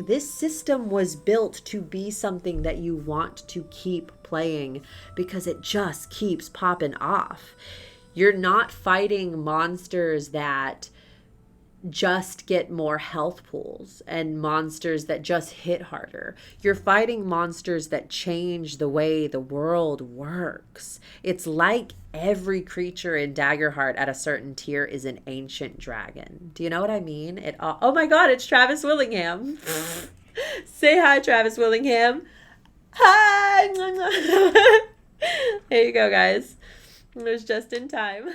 This system was built to be something that you want to keep playing because it just keeps popping off. You're not fighting monsters that just get more health pools and monsters that just hit harder. You're fighting monsters that change the way the world works. It's like every creature in Daggerheart at a certain tier is an ancient dragon. Do you know what I mean? Oh my god, it's Travis Willingham. Say hi, Travis Willingham. Hi. There you go, guys. It was just in time.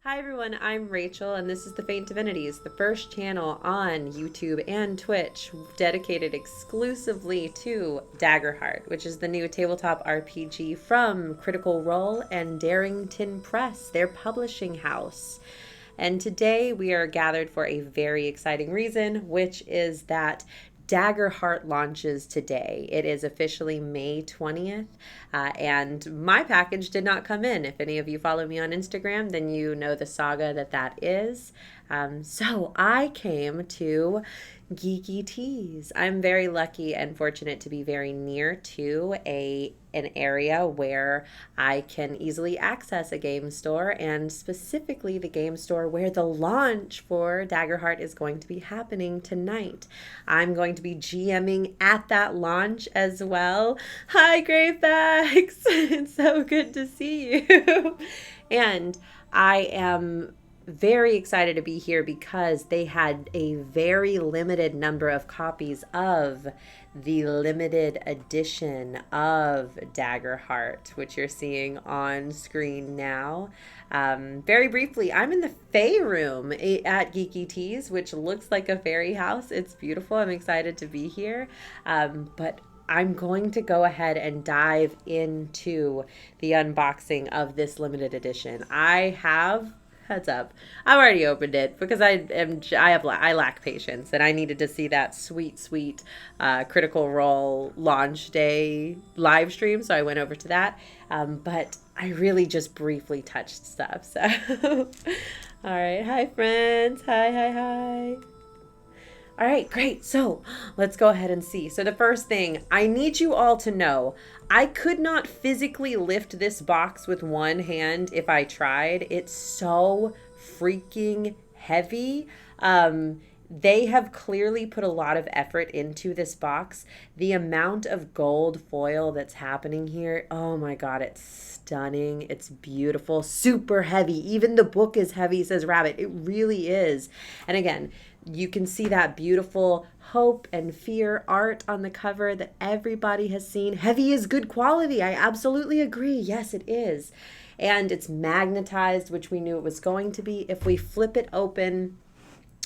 Hi everyone, I'm Rachel and this is the Faint Divinities, the first channel on YouTube and Twitch dedicated exclusively to Daggerheart, which is the new tabletop RPG from Critical Role and Darrington Press, their publishing house. And today we are gathered for a very exciting reason, which is that Daggerheart launches today. It is officially May 20th, and my package did not come in. If any of you follow me on Instagram, then you know the saga that is. So I came to Geeky Teas. I'm very lucky and fortunate to be very near to an area where I can easily access a game store, and specifically the game store where the launch for Daggerheart is going to be happening tonight. I'm going to be GMing at that launch as well. Hi, Gravebags! It's so good to see you. And I am very excited to be here because they had a very limited number of copies of the limited edition of Daggerheart, which you're seeing on screen now. Very briefly, I'm in the Fae room at Geeky Teas, which looks like a fairy house. It's beautiful. I'm excited to be here. But I'm going to go ahead and dive into the unboxing of this limited edition. Heads up, I've already opened it because I lack patience, and I needed to see that sweet Critical Role launch day live stream, so I went over to that. But I really just briefly touched stuff. So, all right, hi friends, hi. All right, great. So let's go ahead and see. So the first thing, I need you all to know, I could not physically lift this box with one hand if I tried. It's so freaking heavy. They have clearly put a lot of effort into this box. The amount of gold foil that's happening here, oh my God, it's stunning. It's beautiful, super heavy. Even the book is heavy, says Rabbit. It really is. And again, you can see that beautiful hope and fear art on the cover that everybody has seen. Heavy is good quality. I absolutely agree. Yes, it is. And it's magnetized, which we knew it was going to be. If we flip it open,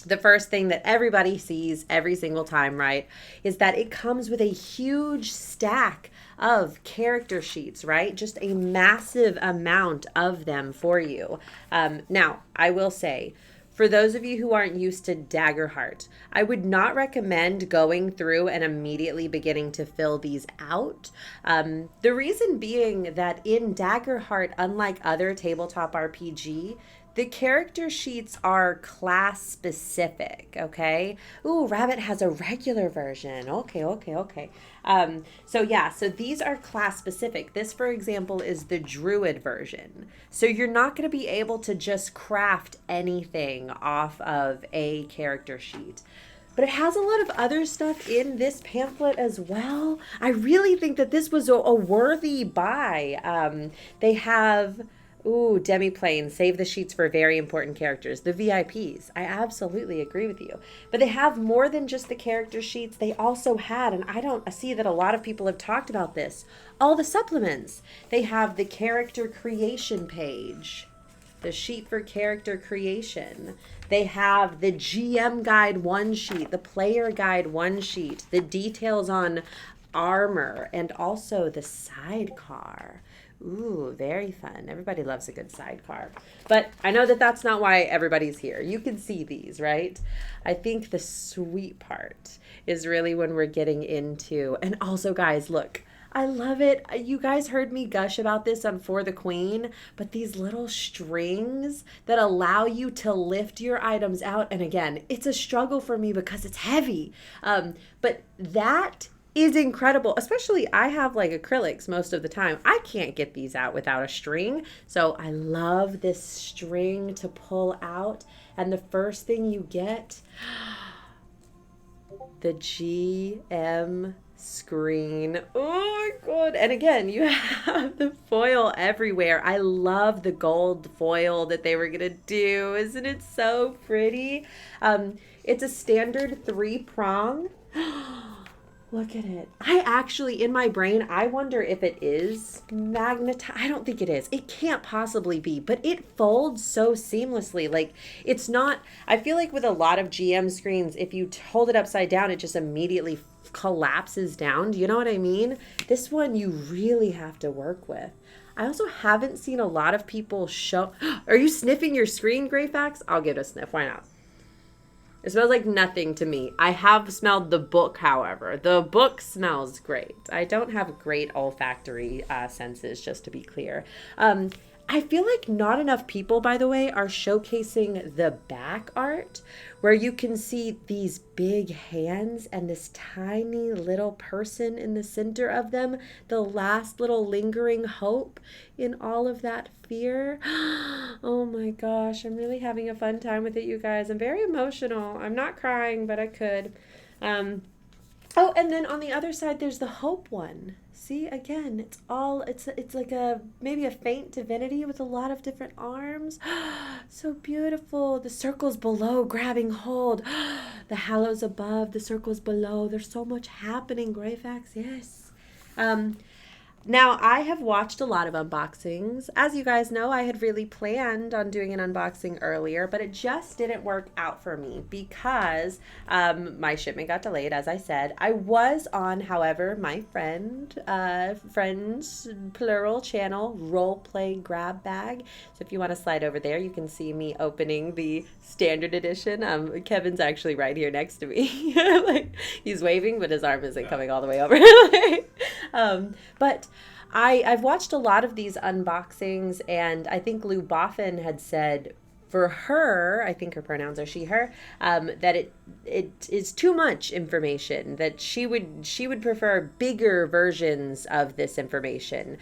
the first thing that everybody sees every single time, right, is that it comes with a huge stack of character sheets, right? Just a massive amount of them for you. Now, I will say, for those of you who aren't used to Daggerheart, I would not recommend going through and immediately beginning to fill these out. The reason being that in Daggerheart, unlike other tabletop RPG, the character sheets are class specific, okay? Ooh, Rabbit has a regular version. Okay. So these are class specific. This, for example, is the Druid version. So you're not going to be able to just craft anything off of a character sheet. But it has a lot of other stuff in this pamphlet as well. I really think that this was a worthy buy. They have... Ooh, Demiplane, save the sheets for very important characters. The VIPs. I absolutely agree with you. But they have more than just the character sheets. They also had, and I see that a lot of people have talked about this, all the supplements. They have the character creation page, the sheet for character creation. They have the GM guide one sheet, the player guide one sheet, the details on armor, and also the sidecar. Ooh, very fun. Everybody loves a good sidecar. But I know that that's not why everybody's here. You can see these, right? I think the sweet part is really when we're getting into, and also guys, look, I love it. You guys heard me gush about this on For the Queen, but these little strings that allow you to lift your items out. And again, it's a struggle for me because it's heavy. But that is incredible. Especially I have like acrylics most of the time. I can't get these out without a string. So I love this string to pull out. And the first thing you get, the GM screen. Oh my god. And again, you have the foil everywhere. I love the gold foil that they were gonna do. Isn't it so pretty? It's a standard 3-prong. Look at it. I actually, in my brain, I wonder if it is magnetized. I don't think it is. It can't possibly be, but it folds so seamlessly. Like, it's not, I feel like with a lot of GM screens, if you hold it upside down, it just immediately collapses down. Do you know what I mean? This one you really have to work with. I also haven't seen a lot of people show. Are you sniffing your screen, Greyfax? I'll give it a sniff. Why not? It smells like nothing to me. I have smelled the book, however. The book smells great. I don't have great olfactory senses, just to be clear. I feel like not enough people, by the way, are showcasing the back art where you can see these big hands and this tiny little person in the center of them, the last little lingering hope in all of that fear. Oh my gosh, I'm really having a fun time with it, you guys. I'm very emotional. I'm not crying, but I could. Oh, and then on the other side, there's the hope one. See, again, it's like maybe a faint divinity with a lot of different arms. So beautiful. The circles below grabbing hold. The hallows above, the circles below. There's so much happening, Greyfax. Yes. Now, I have watched a lot of unboxings. As you guys know, I had really planned on doing an unboxing earlier, but it just didn't work out for me because my shipment got delayed, as I said. I was on, however, my friend's plural channel, Roleplay Grab Bag. So if you want to slide over there, you can see me opening the standard edition. Kevin's actually right here next to me. Like, he's waving, but his arm isn't coming all the way over. But I've watched a lot of these unboxings, and I think Lou Boffin had said for her, I think her pronouns are she, her, that it is too much information, that she would prefer bigger versions of this information.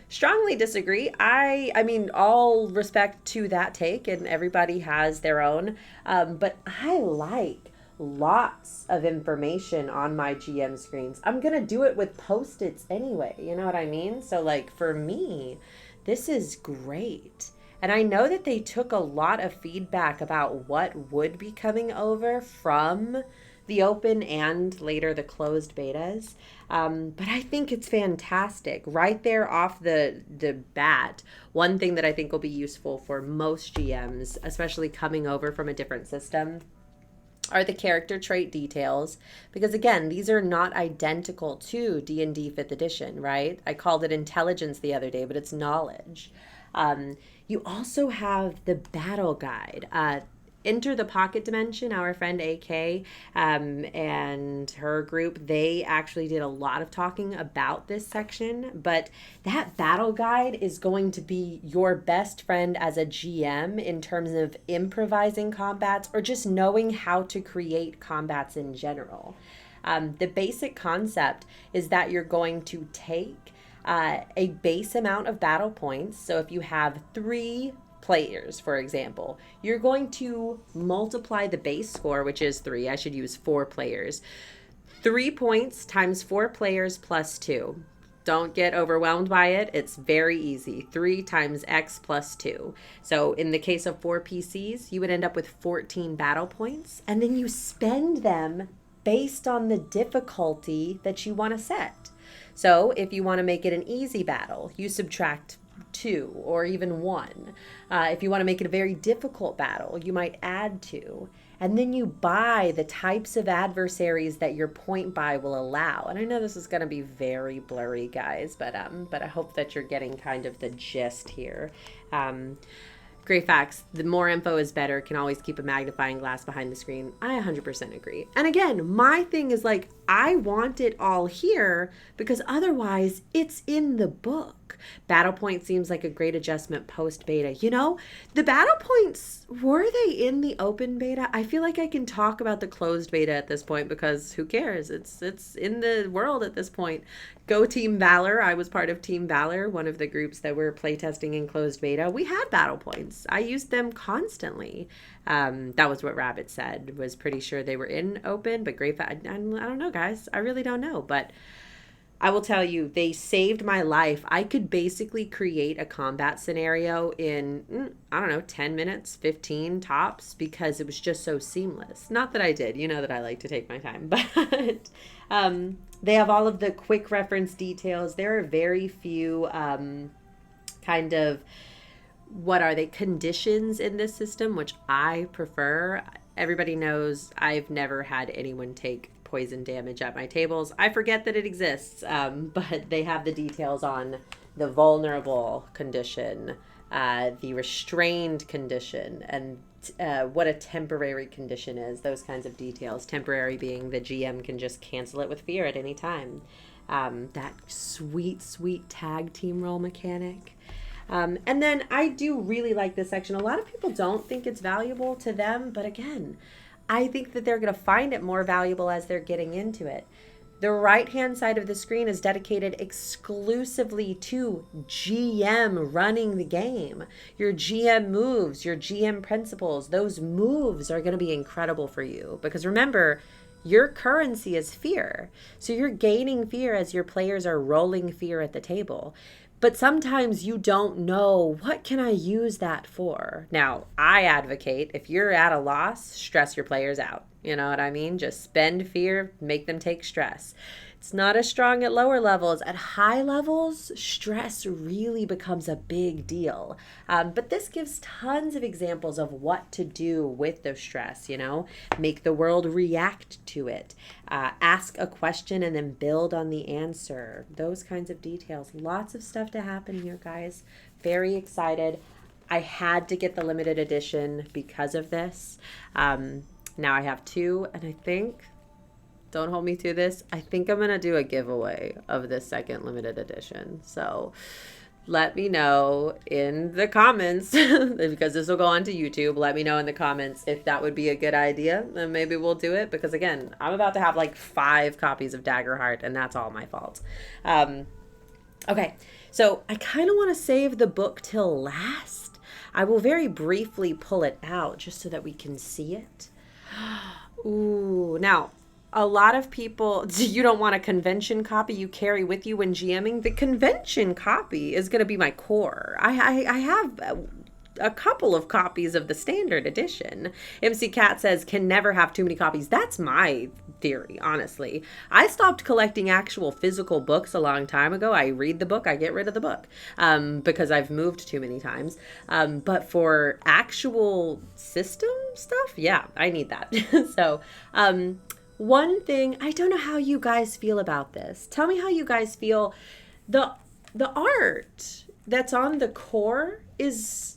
Strongly disagree. I mean, all respect to that take, and everybody has their own, but I like lots of information on my GM screens. I'm gonna do it with Post-its anyway, you know what I mean? So like for me, this is great. And I know that they took a lot of feedback about what would be coming over from the open and later the closed betas. But I think it's fantastic. Right there off the bat, one thing that I think will be useful for most GMs, especially coming over from a different system, are the character trait details, because again, these are not identical to D&D 5th edition, right? I called it intelligence the other day, but it's knowledge. You also have the battle guide. Enter the Pocket Dimension, our friend AK and her group, they actually did a lot of talking about this section, but that battle guide is going to be your best friend as a GM in terms of improvising combats or just knowing how to create combats in general. The basic concept is that you're going to take a base amount of battle points. So if you have 3 players, for example, you're going to multiply the base score, which is 3. I should use 4 players. 3 points times 4 players plus 2. Don't get overwhelmed by it. It's very easy. 3 times X plus 2. So in the case of 4 PCs, you would end up with 14 battle points, and then you spend them based on the difficulty that you want to set. So if you want to make it an easy battle, you subtract 2 or even 1. If you want to make it a very difficult battle, you might add 2. and then you buy the types of adversaries that your point buy will allow. And I know this is going to be very blurry, guys, but I hope that you're getting kind of the gist here. Great facts. The more info is better. Can always keep a magnifying glass behind the screen. I 100% agree. And again, my thing is like, I want it all here because otherwise it's in the book. Battle Point seems like a great adjustment post beta. You know, the battle points, were they in the open beta? I feel like I can talk about the closed beta at this point because who cares? It's in the world at this point. Go Team Valor. I was part of Team Valor, one of the groups that were playtesting in closed beta. We had battle points. I used them constantly. That was what Rabbit said. Was pretty sure they were in open, but I don't know, guys. I really don't know. But I will tell you, they saved my life. I could basically create a combat scenario in, I don't know, 10 minutes, 15 tops, because it was just so seamless. Not that I did. You know that I like to take my time. But they have all of the quick reference details. There are very few kind of, what are they, conditions in this system, which I prefer. Everybody knows I've never had anyone take poison damage at my tables. I forget that it exists, but they have the details on the vulnerable condition, the restrained condition, and what a temporary condition is, those kinds of details. Temporary being the GM can just cancel it with fear at any time. That sweet, sweet tag team roll mechanic. And then I do really like this section. A lot of people don't think it's valuable to them, but again, I think that they're going to find it more valuable as they're getting into it. The right-hand side of the screen is dedicated exclusively to GM running the game. Your GM moves, your GM principles, those moves are going to be incredible for you. Because remember, your currency is fear. So you're gaining fear as your players are rolling fear at the table. But sometimes you don't know, what can I use that for? Now, I advocate, if you're at a loss, stress your players out. You know what I mean? Just spend fear, make them take stress. It's not as strong at lower levels. At high levels, stress really becomes a big deal. But this gives tons of examples of what to do with the stress, you know? Make the world react to it. Ask a question and then build on the answer. Those kinds of details. Lots of stuff to happen here, guys. Very excited. I had to get the limited edition because of this. Now I have two, and I think, don't hold me to this, I think I'm going to do a giveaway of this second limited edition. So let me know in the comments, because this will go on to YouTube. Let me know in the comments if that would be a good idea, and maybe we'll do it, because again, I'm about to have like 5 copies of Daggerheart, and that's all my fault. Okay, so I kind of want to save the book till last. I will very briefly pull it out just so that we can see it. Ooh, now, a lot of people, you don't want a convention copy you carry with you when GMing. The convention copy is going to be my core. I have a couple of copies of the standard edition. MC Cat says, can never have too many copies. That's my theory, honestly. I stopped collecting actual physical books a long time ago. I read the book, I get rid of the book, because I've moved too many times. But for actual system stuff, yeah, I need that. So, one thing, I don't know how you guys feel about this. Tell me how you guys feel. The art that's on the core is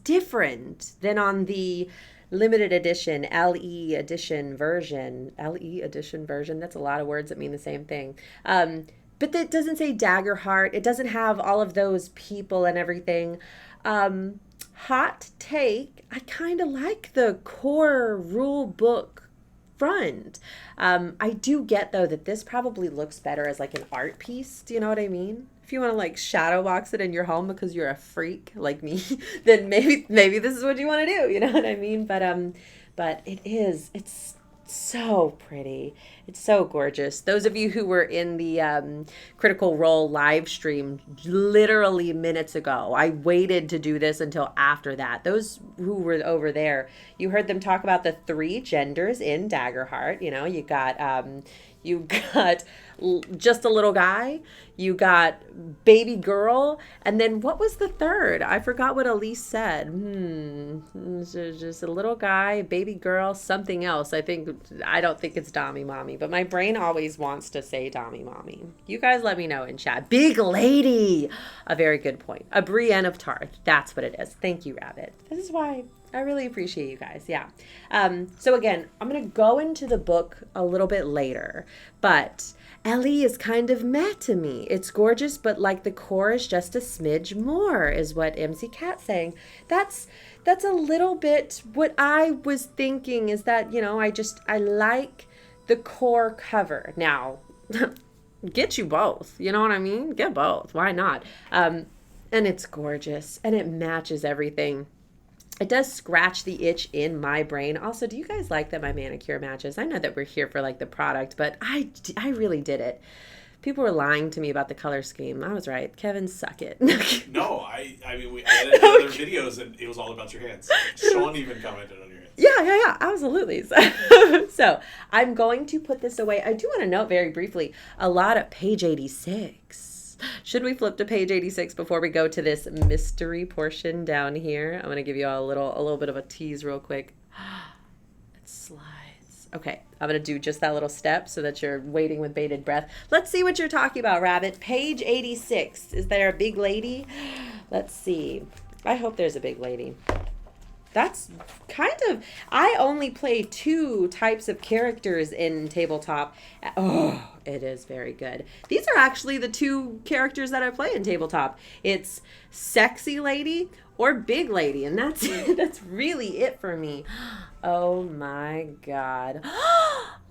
different than on the limited edition, LE edition version. LE edition version, that's a lot of words that mean the same thing. But that doesn't say Daggerheart. It doesn't have all of those people and everything. Hot take, I kind of like the core rule book front. I do get, though, that this probably looks better as like an art piece. Do you know what I mean? If you want to like shadow box it in your home because you're a freak like me, then maybe this is what you want to do. You know what I mean? But it's so pretty. It's so gorgeous. Those of you who were in the Critical Role live stream literally minutes ago, I waited to do this until after that. Those who were over there, you heard them talk about the 3 genders in Daggerheart. You know, you got you got just a little guy, you got baby girl, and then what was the third? I forgot what Elise said. Just a little guy, baby girl, something else. I don't think it's Dommy Mommy, but my brain always wants to say Dommy Mommy. You guys let me know in chat. Big lady! A very good point. A Brienne of Tarth. That's what it is. Thank you, Rabbit. This is why I really appreciate you guys. Yeah. So again, I'm going to go into the book a little bit later, but Ellie is kind of meh to me. It's gorgeous, but like the core is just a smidge more, is what MC Cat's saying. That's a little bit what I was thinking, is that, you know, I like the core cover. Now, get you both. You know what I mean? Get both. Why not? And it's gorgeous, and it matches everything. It does scratch the itch in my brain. Also, do you guys like that my manicure matches? I know that we're here for like the product, but I really did it. People were lying to me about the color scheme. I was right. Kevin, suck it. No, I mean, we edited other videos and it was all about your hands. Sean even commented on your hands. Yeah, absolutely. So I'm going to put this away. I do want to note very briefly, a lot of page 86. Should we flip to page 86 before we go to this mystery portion down here? I'm going to give you all a little bit of a tease real quick. It slides. Okay, I'm going to do just that little step so that you're waiting with bated breath. Let's see what you're talking about, Rabbit. Page 86. Is there a big lady? Let's see. I hope there's a big lady. That's kind of, I only play 2 types of characters in tabletop. Oh, it is very good. These are actually the 2 characters that I play in tabletop. It's sexy lady or big lady, and that's really it for me. Oh my God.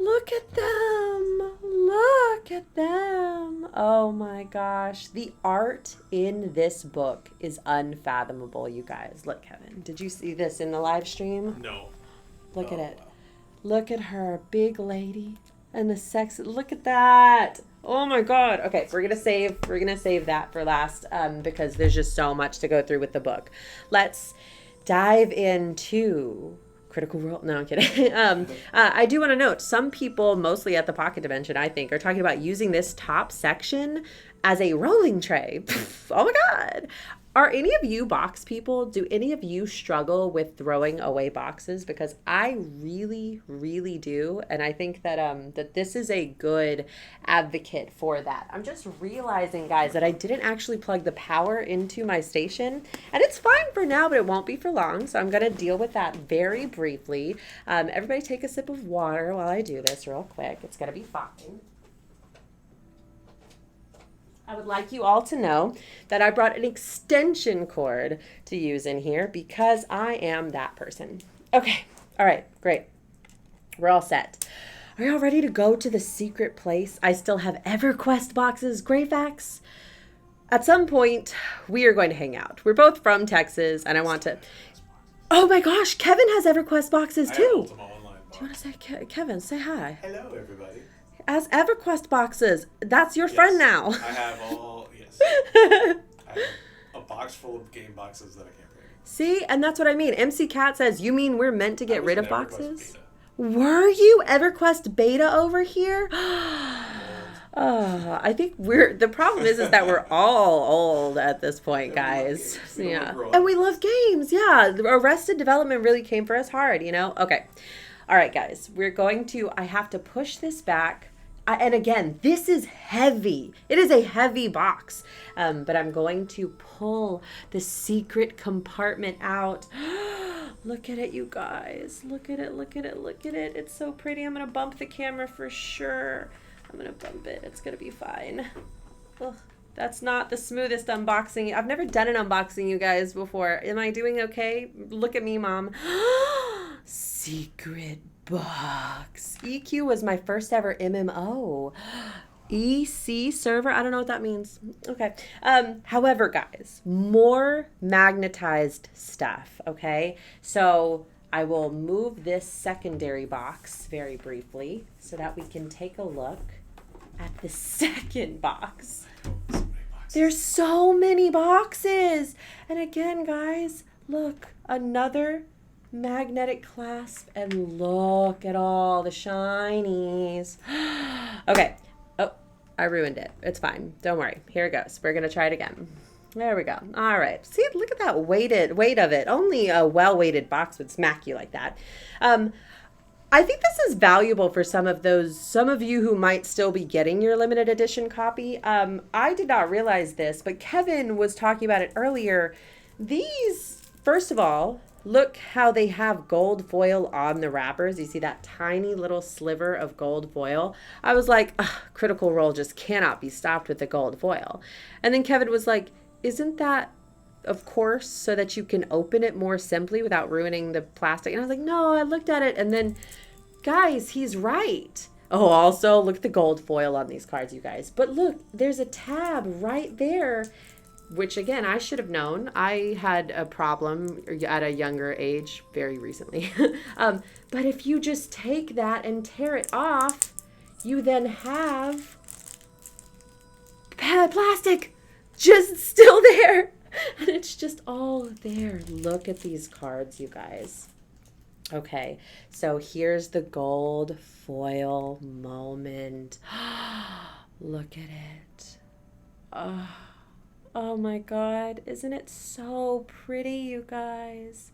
Look at them. Look at them. Oh my gosh. The art in this book is unfathomable, you guys. Look, Kevin, did you see this in the live stream? No. Look at it. Look at her, big lady, and the sex. Look at that. Oh my God. Okay, we're gonna save that for last, because there's just so much to go through with the book. Let's dive into Critical Role. No, I'm kidding. I do want to note, some people, mostly at the Pocket Dimension, I think, are talking about using this top section as a rolling tray. Oh my God. Are any of you box people? Do any of you struggle with throwing away boxes? Because I really, really do. And I think that that this is a good advocate for that. I'm just realizing, guys, that I didn't actually plug the power into my station. And it's fine for now, but it won't be for long. So I'm going to deal with that very briefly. Everybody take a sip of water while I do this real quick. It's going to be fine. I would like you all to know that I brought an extension cord to use in here because I am that person. Okay. All right. Great. We're all set. Are y'all ready to go to the secret place? I still have EverQuest boxes. Greyfax. At some point, we are going to hang out. We're both from Texas, and I want to... Oh my gosh, Kevin has EverQuest boxes too. Do you want to say, Kevin, say hi. Hello, everybody. As EverQuest boxes. That's your friend now. I have I have a box full of game boxes that I can't bring. See, and that's what I mean. MC Cat says, you mean we're meant to get rid of boxes? Were you EverQuest beta over here? Oh, I think the problem is that we're all old at this point, guys. Yeah. And we love games. Yeah. Arrested Development really came for us hard, you know? Okay. All right, guys. I have to push this back. And again, this is heavy. It is a heavy box. But I'm going to pull the secret compartment out. Look at it, you guys. Look at it, look at it, look at it. It's so pretty. I'm going to bump the camera for sure. I'm going to bump it. It's going to be fine. Ugh, that's not the smoothest unboxing. I've never done an unboxing, you guys, before. Am I doing okay? Look at me, Mom. Secret box. EQ was my first ever MMO. EC server. I don't know what that means. Okay. However, guys, more magnetized stuff. Okay. So I will move this secondary box very briefly so that we can take a look at the second box. There's so many boxes. And again, guys, look, another magnetic clasp, and look at all the shinies. Okay. Oh, I ruined it. It's fine. Don't worry. Here it goes. We're going to try it again. There we go. All right. See, look at that weight of it. Only a well-weighted box would smack you like that. I think this is valuable for some of you who might still be getting your limited edition copy. I did not realize this, but Kevin was talking about it earlier. These, first of all, look how they have gold foil on the wrappers. You see that tiny little sliver of gold foil? I was like, Critical Role just cannot be stopped with the gold foil. And then Kevin was like, isn't that, of course, so that you can open it more simply without ruining the plastic? And I was like, no, I looked at it. And then, guys, he's right. Oh, also, look at the gold foil on these cards, you guys. But look, there's a tab right there, which, again, I should have known. I had a problem at a younger age very recently. But if you just take that and tear it off, you then have plastic just still there. And it's just all there. Look at these cards, you guys. Okay, so here's the gold foil moment. Look at it. Oh my God, isn't it so pretty, you guys?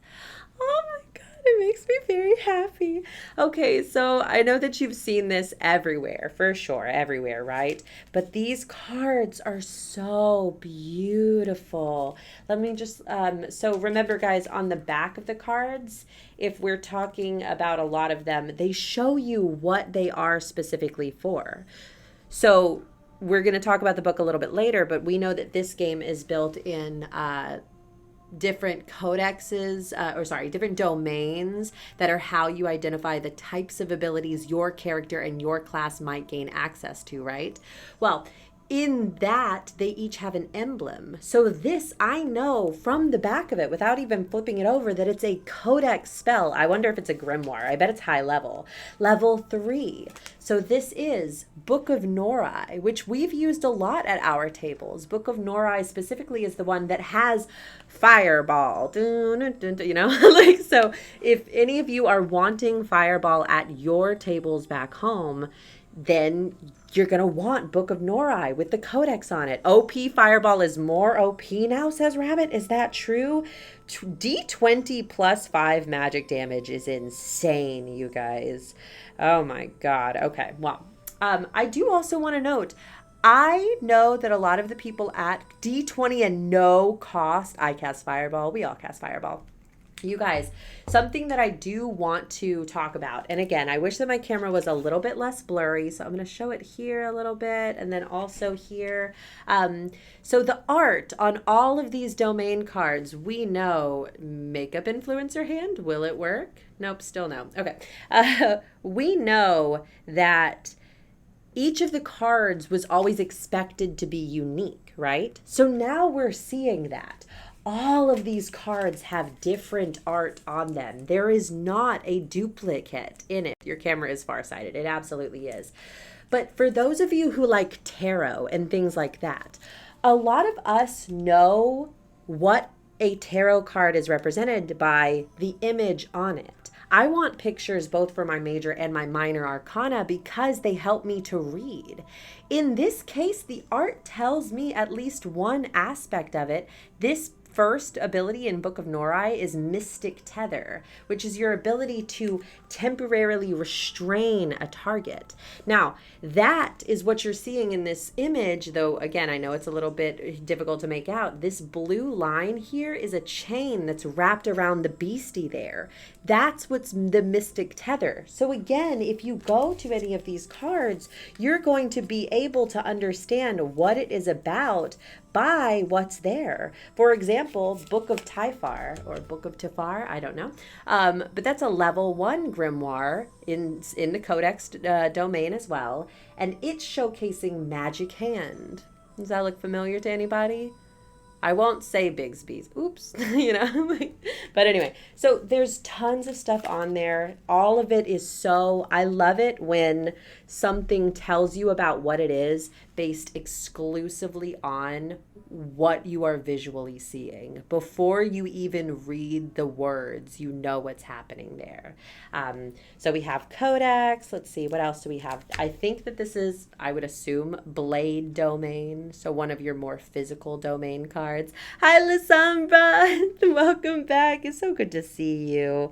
Oh my God, it makes me very happy. Okay, so I know that you've seen this everywhere, for sure, everywhere, right? But these cards are so beautiful. Let me just, so remember, guys, on the back of the cards, if we're talking about a lot of them, they show you what they are specifically for. So we're going to talk about the book a little bit later, but we know that this game is built in different codexes, different domains that are how you identify the types of abilities your character and your class might gain access to, right? Well, in that, they each have an emblem. So this, I know from the back of it, without even flipping it over, that it's a codex spell. I wonder if it's a grimoire. I bet it's high level. Level 3. So this is Book of Norai, which we've used a lot at our tables. Book of Norai specifically is the one that has Fireball. You know, like, so if any of you are wanting Fireball at your tables back home, then you're going to want Book of Norai with the codex on it. OP Fireball is more OP now, says Rabbit. Is that true? D20 plus 5 magic damage is insane, you guys. Oh my God. Okay, well, I do also want to note, I know that a lot of the people at D20 and no cost, I cast Fireball. We all cast Fireball. You guys, something that I do want to talk about, and again, I wish that my camera was a little bit less blurry, so I'm going to show it here a little bit, and then also here. So the art on all of these domain cards, we know, makeup influencer hand, will it work? Nope, still no. Okay. We know that each of the cards was always expected to be unique, right? So now we're seeing that. All of these cards have different art on them. There is not a duplicate in it. Your camera is farsighted. It absolutely is. But for those of you who like tarot and things like that, a lot of us know what a tarot card is represented by the image on it. I want pictures both for my major and my minor arcana because they help me to read. In this case, the art tells me at least one aspect of it. This first ability in Book of Norai is Mystic Tether, which is your ability to temporarily restrain a target. Now, that is what you're seeing in this image, though, again, I know it's a little bit difficult to make out. This blue line here is a chain that's wrapped around the beastie there. That's what's the Mystic Tether. So again, if you go to any of these cards, you're going to be able to understand what it is about by what's there. For example, Book of Typhar or Book of Tifar, I don't know. But that's a level 1 grimoire in the Codex domain as well. And it's showcasing Magic Hand. Does that look familiar to anybody? I won't say Bigsby's. Oops. You know. But anyway, so there's tons of stuff on there. All of it is so, I love it when something tells you about what it is based exclusively on what you are visually seeing. Before you even read the words, you know what's happening there. So we have Codex. Let's see, what else do we have? I think that this is, I would assume, Blade Domain. So one of your more physical domain cards. Hi, Lysandra. Welcome back. It's so good to see you.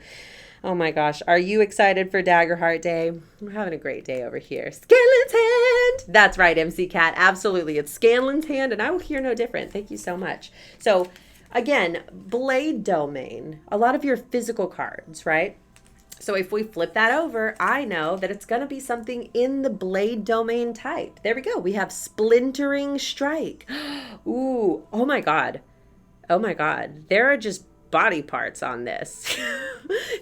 Oh my gosh. Are you excited for Daggerheart Day? We're having a great day over here. Scanlan's hand. That's right, MC Cat. Absolutely. It's Scanlan's hand, and I will hear no different. Thank you so much. So again, Blade Domain, a lot of your physical cards, right? So if we flip that over, I know that it's going to be something in the Blade Domain type. There we go. We have Splintering Strike. Ooh, oh my God. Oh my God. There are just body parts on this.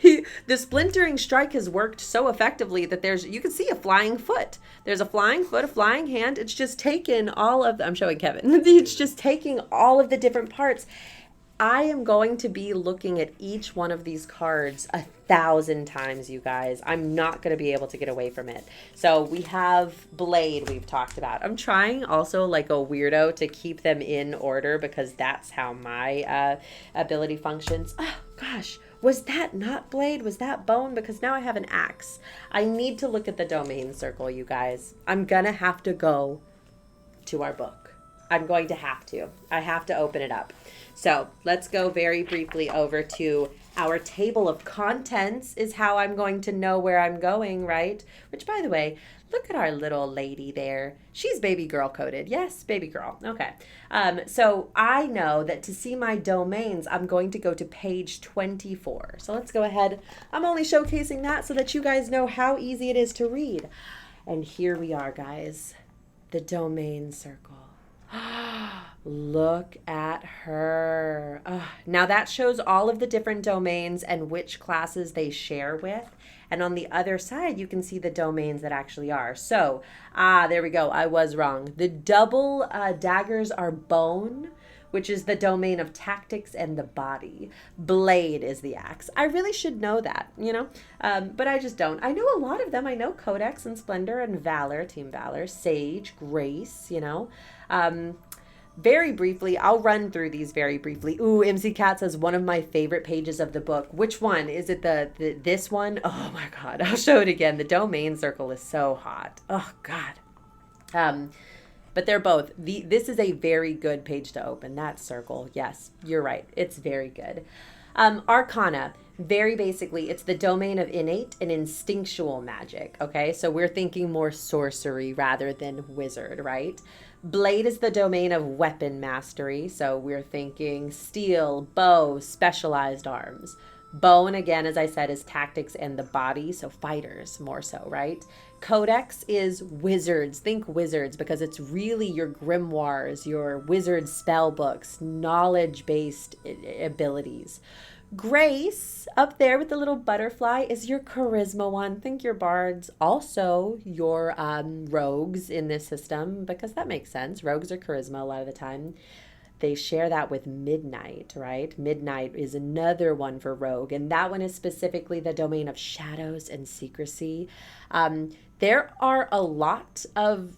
The Splintering Strike has worked so effectively that you can see a flying foot. There's a flying foot, a flying hand. It's just taken all of I'm showing Kevin. It's just taking all of the different parts. I am going to be looking at each one of these cards 1,000 times, you guys. I'm not going to be able to get away from it. So we have Blade we've talked about. I'm trying also like a weirdo to keep them in order because that's how my ability functions. Oh, gosh. Was that not Blade? Was that Bone? Because now I have an axe. I need to look at the domain circle, you guys. I'm going to have to go to our book. I'm going to have to. I have to open it up. So let's go very briefly over to our table of contents is how I'm going to know where I'm going, right? Which, by the way, look at our little lady there. She's baby girl coded. Yes, baby girl. Okay. So I know that to see my domains, I'm going to go to page 24. So let's go ahead. I'm only showcasing that so that you guys know how easy it is to read. And here we are, guys. The domain circle. Look at her. Now that shows all of the different domains and which classes they share with. And on the other side, you can see the domains that actually are. So, there we go. I was wrong. The double daggers are Bone, which is the domain of tactics and the body. Blade is the axe. I really should know that, you know, but I just don't. I know a lot of them. I know Codex and Splendor and Valor, Team Valor, Sage, Grace, you know. Very briefly, I'll run through these very briefly. Ooh, MC Cat says one of my favorite pages of the book. Which one? Is it this one? Oh my God, I'll show it again. The domain circle is so hot. Oh God. But they're both. This is a very good page to open. That circle. Yes, you're right. It's very good. Arcana. Very basically, it's the domain of innate and instinctual magic. Okay, so we're thinking more sorcery rather than wizard, right? Blade is the domain of weapon mastery. So we're thinking steel, bow, specialized arms. Bone, again, as I said, is tactics and the body. So fighters more so, right? Codex is wizards. Think wizards because it's really your grimoires, your wizard spell books, knowledge-based abilities. Grace, up there with the little butterfly, is your charisma one. Think your bards, also your rogues in this system, because that makes sense. Rogues are charisma a lot of the time. They share that with Midnight, right? Midnight is another one for rogue, and that one is specifically the domain of shadows and secrecy. There are a lot of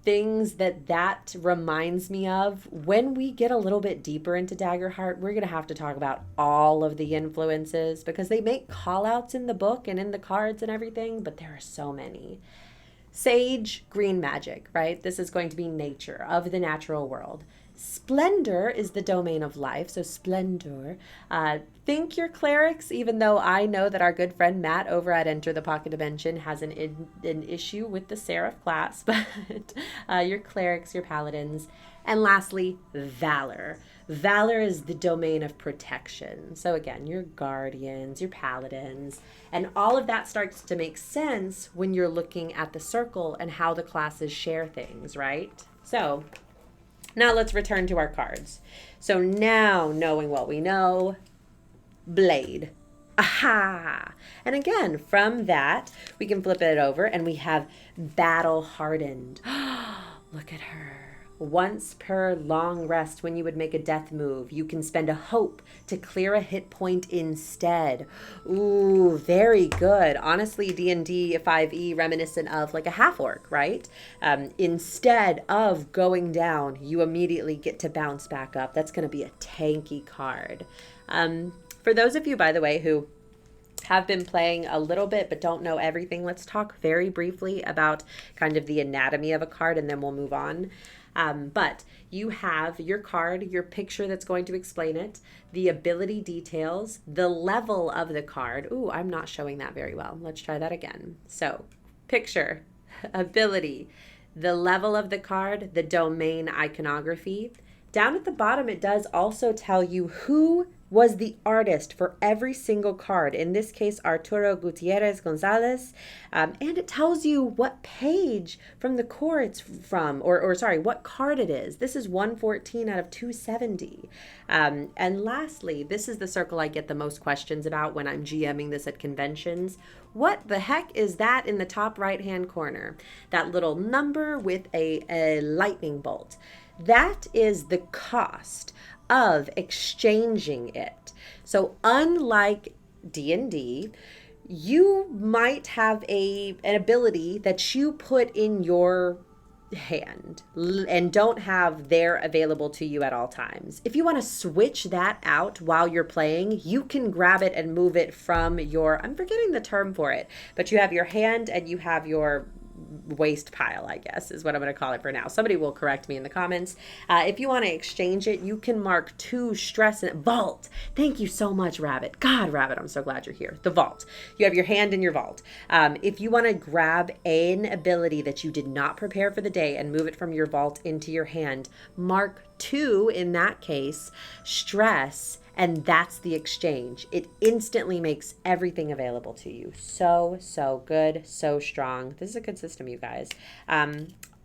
things that reminds me of. When we get a little bit deeper into Daggerheart, we're going to have to talk about all of the influences because they make call-outs in the book and in the cards and everything, but there are so many. Sage, green magic, right? This is going to be nature, of the natural world. Splendor is the domain of life, so Splendor. Think your clerics, even though I know that our good friend Matt over at Enter the Pocket Dimension has an issue with the Seraph class, but your clerics, your paladins. And lastly, Valor. Valor is the domain of protection. So again, your guardians, your paladins, and all of that starts to make sense when you're looking at the circle and how the classes share things, right? So now let's return to our cards. So now, knowing what we know, Blade. Aha! And again, from that, we can flip it over and we have Battle Hardened. Look at her. Once per long rest, when you would make a death move, you can spend a hope to clear a hit point instead. Ooh, very good. Honestly, D&D 5e reminiscent of like a half-orc, right? Instead of going down, you immediately get to bounce back up. That's going to be a tanky card. For those of you, by the way, who have been playing a little bit but don't know everything, let's talk very briefly about kind of the anatomy of a card, and then we'll move on. But you have your card, your picture that's going to explain it, the ability details, the level of the card. Ooh, I'm not showing that very well. Let's try that again. So, picture, ability, the level of the card, the domain iconography. Down at the bottom, it does also tell you who was the artist for every single card. In this case, Arturo Gutierrez Gonzalez. And it tells you what page from the core it's from, or sorry, what card it is. This is 114 out of 270. And lastly, this is the circle I get the most questions about when I'm GMing this at conventions. What the heck is that in the top right-hand corner? That little number with a lightning bolt. That is the cost of exchanging it. So unlike D&D, you might have an ability that you put in your hand and don't have there available to you at all times. If you want to switch that out while you're playing, you can grab it and move it from your, I'm forgetting the term for it, but you have your hand and you have your waste pile, I guess is what I'm going to call it for now. Somebody will correct me in the comments. If you want to exchange it, you can mark 2 stress and vault. Thank you so much, Rabbit. God, Rabbit, I'm so glad you're here. The vault. You have your hand in your vault. If you want to grab an ability that you did not prepare for the day and move it from your vault into your hand, mark 2 in that case, stress, and that's the exchange. It instantly makes everything available to you. So good, so strong. This is a good system, you guys.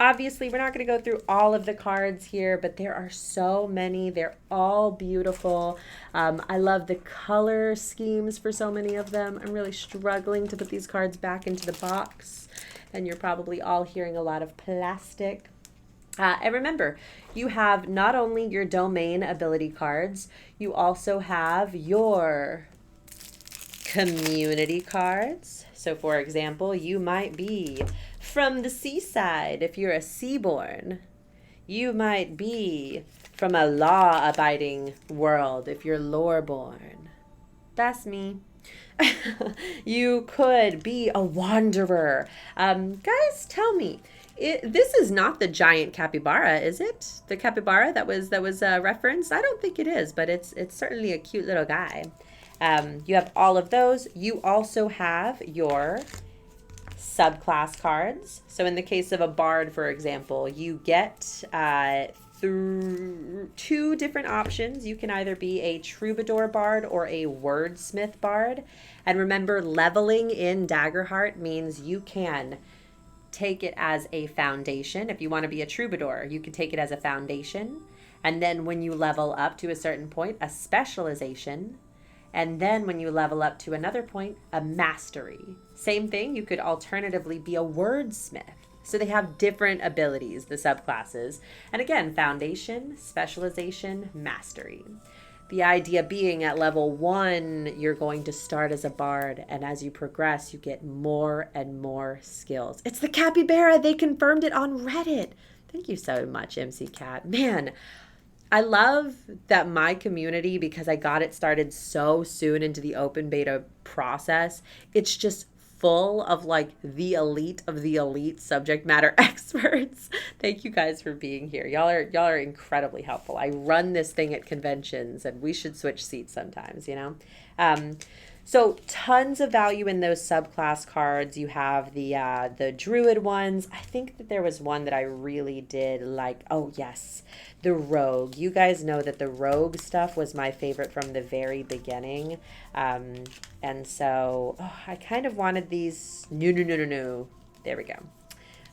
Obviously, we're not going to go through all of the cards here, but there are so many. They're all beautiful. I love the color schemes for so many of them. I'm really struggling to put these cards back into the box, and you're probably all hearing a lot of plastic. And remember, you have not only your domain ability cards, you also have your community cards. So for example, you might be from the seaside if you're a seaborn. You might be from a law-abiding world if you're loreborn. That's me. You could be a wanderer. Guys, tell me. This is not the giant capybara, is it? The capybara that was referenced? I don't think it is, but it's certainly a cute little guy. You have all of those. You also have your subclass cards. So in the case of a bard, for example, you get through 2 different options. You can either be a troubadour bard or a wordsmith bard. And remember, leveling in Daggerheart means you can take it as a foundation. If you want to be a troubadour, you can take it as a foundation. And then when you level up to a certain point, a specialization. And then when you level up to another point, a mastery. Same thing, you could alternatively be a wordsmith. So they have different abilities, the subclasses. And again, foundation, specialization, mastery. The idea being at level 1, you're going to start as a bard, and as you progress, you get more and more skills. It's the capybara. They confirmed it on Reddit. Thank you so much, MC Cat. Man, I love that my community, because I got it started so soon into the open beta process, it's just full of like the elite of the elite subject matter experts. Thank you guys for being here. Y'all are incredibly helpful. I run this thing at conventions, and we should switch seats sometimes, you know. So tons of value in those subclass cards. You have the druid ones. I think that there was one that I really did like. Oh yes, the rogue. You guys know that the rogue stuff was my favorite from the very beginning. And so I kind of wanted these. No. There we go.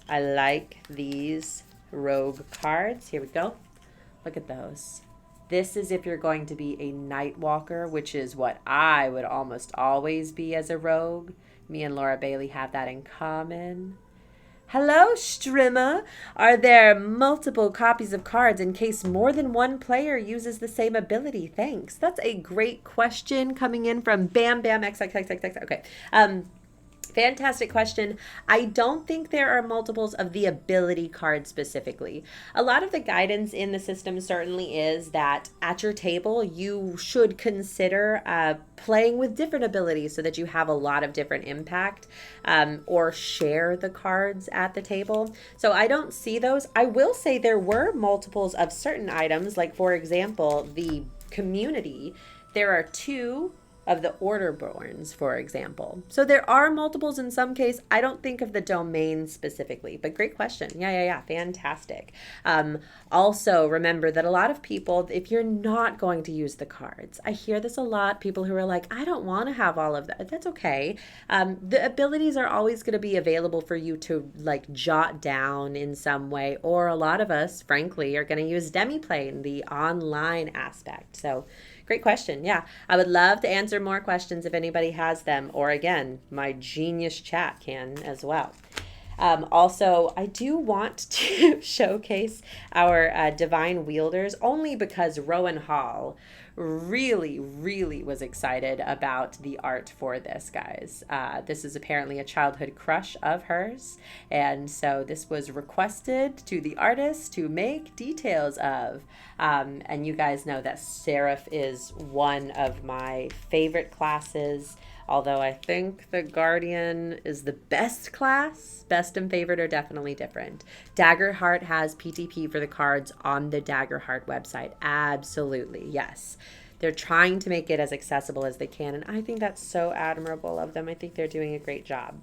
I like these rogue cards. Here we go. Look at those. This is if you're going to be a night walker, which is what I would almost always be as a rogue. Me and Laura Bailey have that in common. Hello, Strimma. Are there multiple copies of cards in case more than one player uses the same ability? Thanks. That's a great question coming in from Bam Bam XXXXX. Okay. Fantastic question. I don't think there are multiples of the ability card specifically. A lot of the guidance in the system certainly is that at your table, you should consider playing with different abilities so that you have a lot of different impact, or share the cards at the table. So I don't see those. I will say there were multiples of certain items, like for example, the community. There are 2 of the Orderborns, for example. So there are multiples in some case. I don't think of the domain specifically, but great question. Yeah. Fantastic. Also, remember that a lot of people, if you're not going to use the cards, I hear this a lot, people who are like, I don't want to have all of that. That's okay. The abilities are always going to be available for you to like jot down in some way, or a lot of us, frankly, are going to use Demiplane, the online aspect. So great question. Yeah, I would love to answer more questions if anybody has them, or again, my genius chat can as well. Also, I do want to showcase our Divine Wielders only because Rowan Hall really was excited about the art for this, guys. This is apparently a childhood crush of hers, and so this was requested to the artist to make details of. And you guys know that Seraph is one of my favorite classes. Although I think the Guardian is the best class. Best and favorite are definitely different. Daggerheart has PTP for the cards on the Daggerheart website. Absolutely, yes. They're trying to make it as accessible as they can, and I think that's so admirable of them. I think they're doing a great job.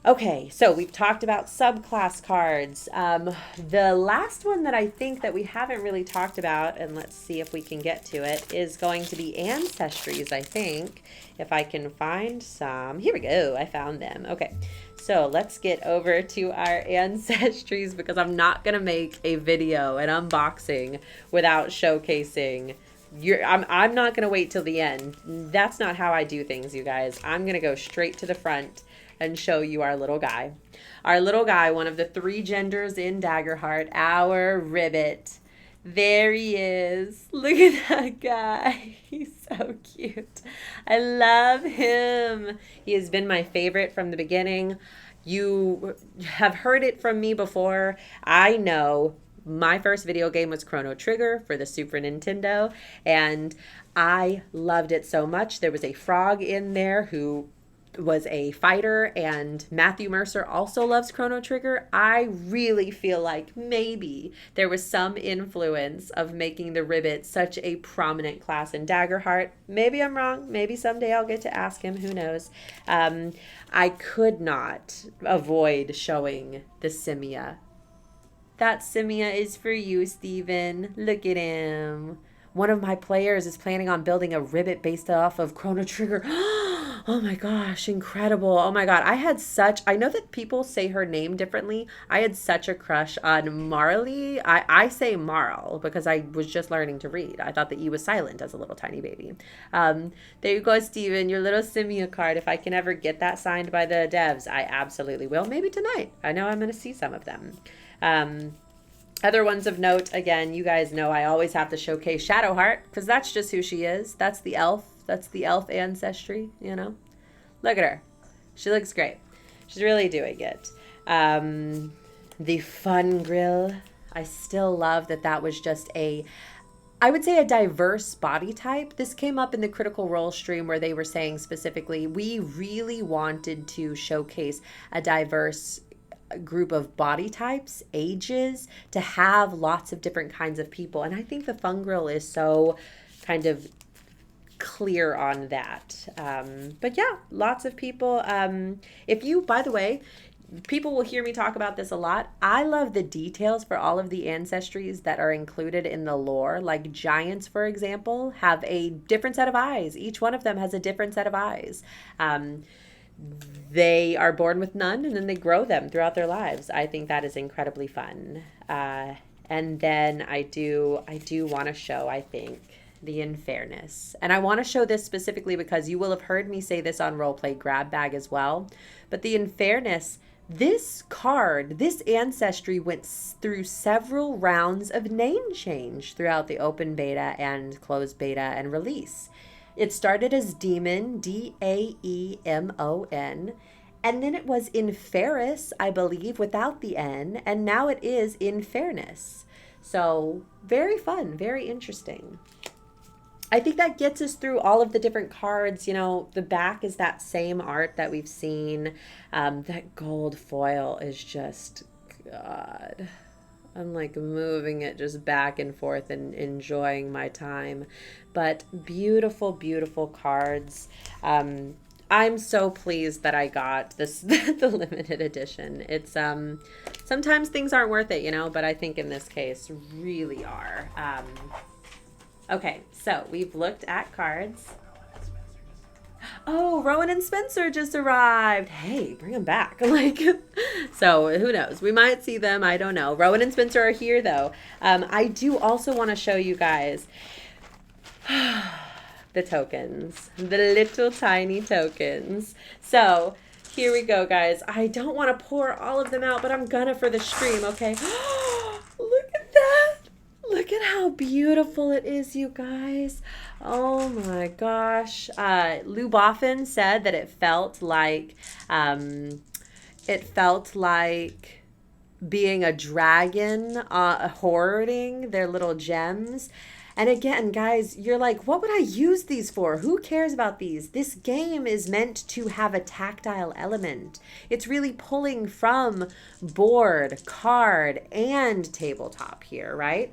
Okay, so we've talked about subclass cards. The last one that I think that we haven't really talked about, and let's see if we can get to it, is going to be Ancestries, I think. If I can find some. Here we go, I found them. Okay, so let's get over to our Ancestries because I'm not going to make a video, an unboxing, without showcasing. I'm not going to wait till the end. That's not how I do things, you guys. I'm going to go straight to the front and show you our little guy. Our little guy, one of the 3 genders in Daggerheart, our Ribbit. There he is. Look at that guy. He's so cute. I love him. He has been my favorite from the beginning. You have heard it from me before. I know my first video game was Chrono Trigger for the Super Nintendo, and I loved it so much. There was a frog in there who was a fighter, and Matthew Mercer also loves Chrono Trigger. I really feel like maybe there was some influence of making the Ribbit such a prominent class in Daggerheart. Maybe I'm wrong. Maybe someday I'll get to ask him. Who knows? I could not avoid showing the Simia. That Simia is for you, Steven. Look at him. One of my players is planning on building a Ribbit based off of Chrono Trigger. Oh my gosh, incredible. Oh my God. I know that people say her name differently. I had such a crush on Marley. I say Marl because I was just learning to read. I thought the E was silent as a little tiny baby. There you go, Steven, your little Simia card. If I can ever get that signed by the devs, I absolutely will. Maybe tonight. I know I'm going to see some of them. Other ones of note, again, you guys know I always have to showcase Shadowheart because that's just who she is. That's the elf. That's the elf ancestry, you know. Look at her. She looks great. She's really doing it. The fun grill. I still love that was just I would say a diverse body type. This came up in the Critical Role stream where they were saying specifically, we really wanted to showcase a diverse group of body types, ages, to have lots of different kinds of people. And I think the fun grill is so kind of clear on that. But yeah, lots of people. If you, by the way, people will hear me talk about this a lot. I love the details for all of the ancestries that are included in the lore. Like giants, for example, have a different set of eyes. Each one of them has a different set of eyes. They are born with none and then they grow them throughout their lives. I think that is incredibly fun. And then I do want to show, I think, the Unfairness. And I want to show this specifically because you will have heard me say this on Roleplay Grab Bag as well. But the Unfairness This card, this Ancestry, went through several rounds of name change throughout the open beta and closed beta and release. It started as Daemon, Daemon, and then it was in Ferris, I believe, without the N, and now it is in Fairness. So very fun, very interesting. I think that gets us through all of the different cards. You know, the back is that same art that we've seen. That gold foil is just, God. I'm like moving it just back and forth and enjoying my time. But beautiful, beautiful cards. I'm so pleased that I got this, the limited edition. It's, sometimes things aren't worth it, you know, but I think in this case really are. Okay, so we've looked at cards. Oh, Rowan and Spencer just arrived. Hey, bring them back. Like, so who knows? We might see them. I don't know. Rowan and Spencer are here, though. I do also want to show you guys the tokens, the little tiny tokens. So here we go, guys. I don't want to pour all of them out, but I'm gonna for the stream, okay? Look at that. Look at how beautiful it is, you guys. Oh my gosh. Lou Boffin said that it felt like being a dragon hoarding their little gems. And again, guys, you're like, what would I use these for? Who cares about these? This game is meant to have a tactile element. It's really pulling from board, card, and tabletop here, right?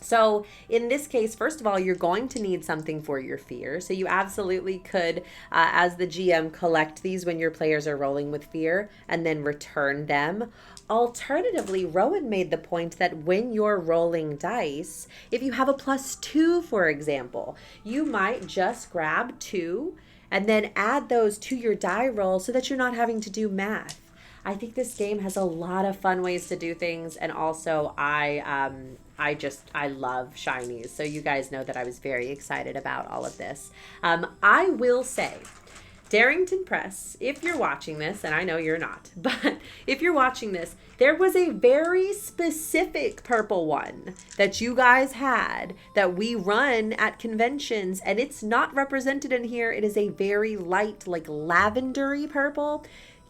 So in this case, first of all, you're going to need something for your fear. So you absolutely could, as the GM, collect these when your players are rolling with fear and then return them. Alternatively, Rowan made the point that when you're rolling dice, if you have a +2, for example, you might just grab 2 and then add those to your die roll so that you're not having to do math. I think this game has a lot of fun ways to do things, and also I love shinies, so you guys know that I was very excited about all of this. I will say, Darrington Press, if you're watching this, and I know you're not, but if you're watching this, there was a very specific purple one that you guys had that we run at conventions, and it's not represented in here. It is a very light, like lavendery purple.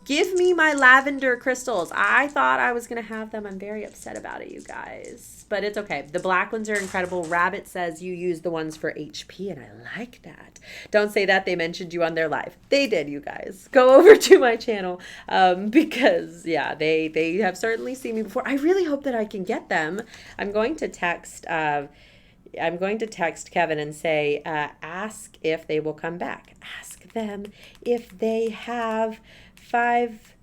Give me my lavender crystals. I thought I was going to have them. I'm very upset about it, you guys. But it's okay. The black ones are incredible. Rabbit says you use the ones for HP, and I like that. Don't say that. They mentioned you on their live. They did, you guys. Go over to my channel because, yeah, they have certainly seen me before. I really hope that I can get them. I'm going to text Kevin and say, ask if they will come back. Ask them if they have 5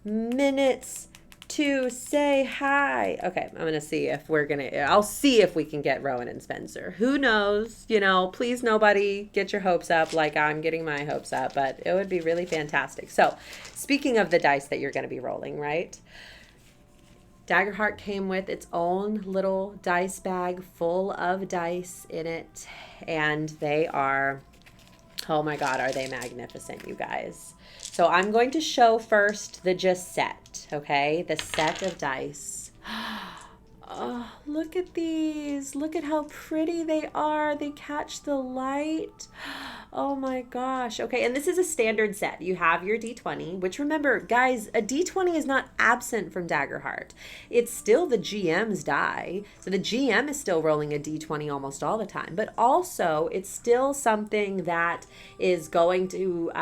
minutes to say hi. Okay, I'm going to see if I'll see if we can get Rowan and Spencer. Who knows? You know, please nobody get your hopes up like I'm getting my hopes up, but it would be really fantastic. So, speaking of the dice that you're going to be rolling, right? Daggerheart came with its own little dice bag full of dice in it, and they are, oh my God, are they magnificent, you guys. So I'm going to show first the just set, okay? The set of dice. Oh, look at these. Look at how pretty they are. They catch the light. Oh my gosh. Okay, and this is a standard set. You have your D20, which remember, guys, a D20 is not absent from Daggerheart. It's still the GM's die. So the GM is still rolling a D20 almost all the time. But also, it's still something that is going to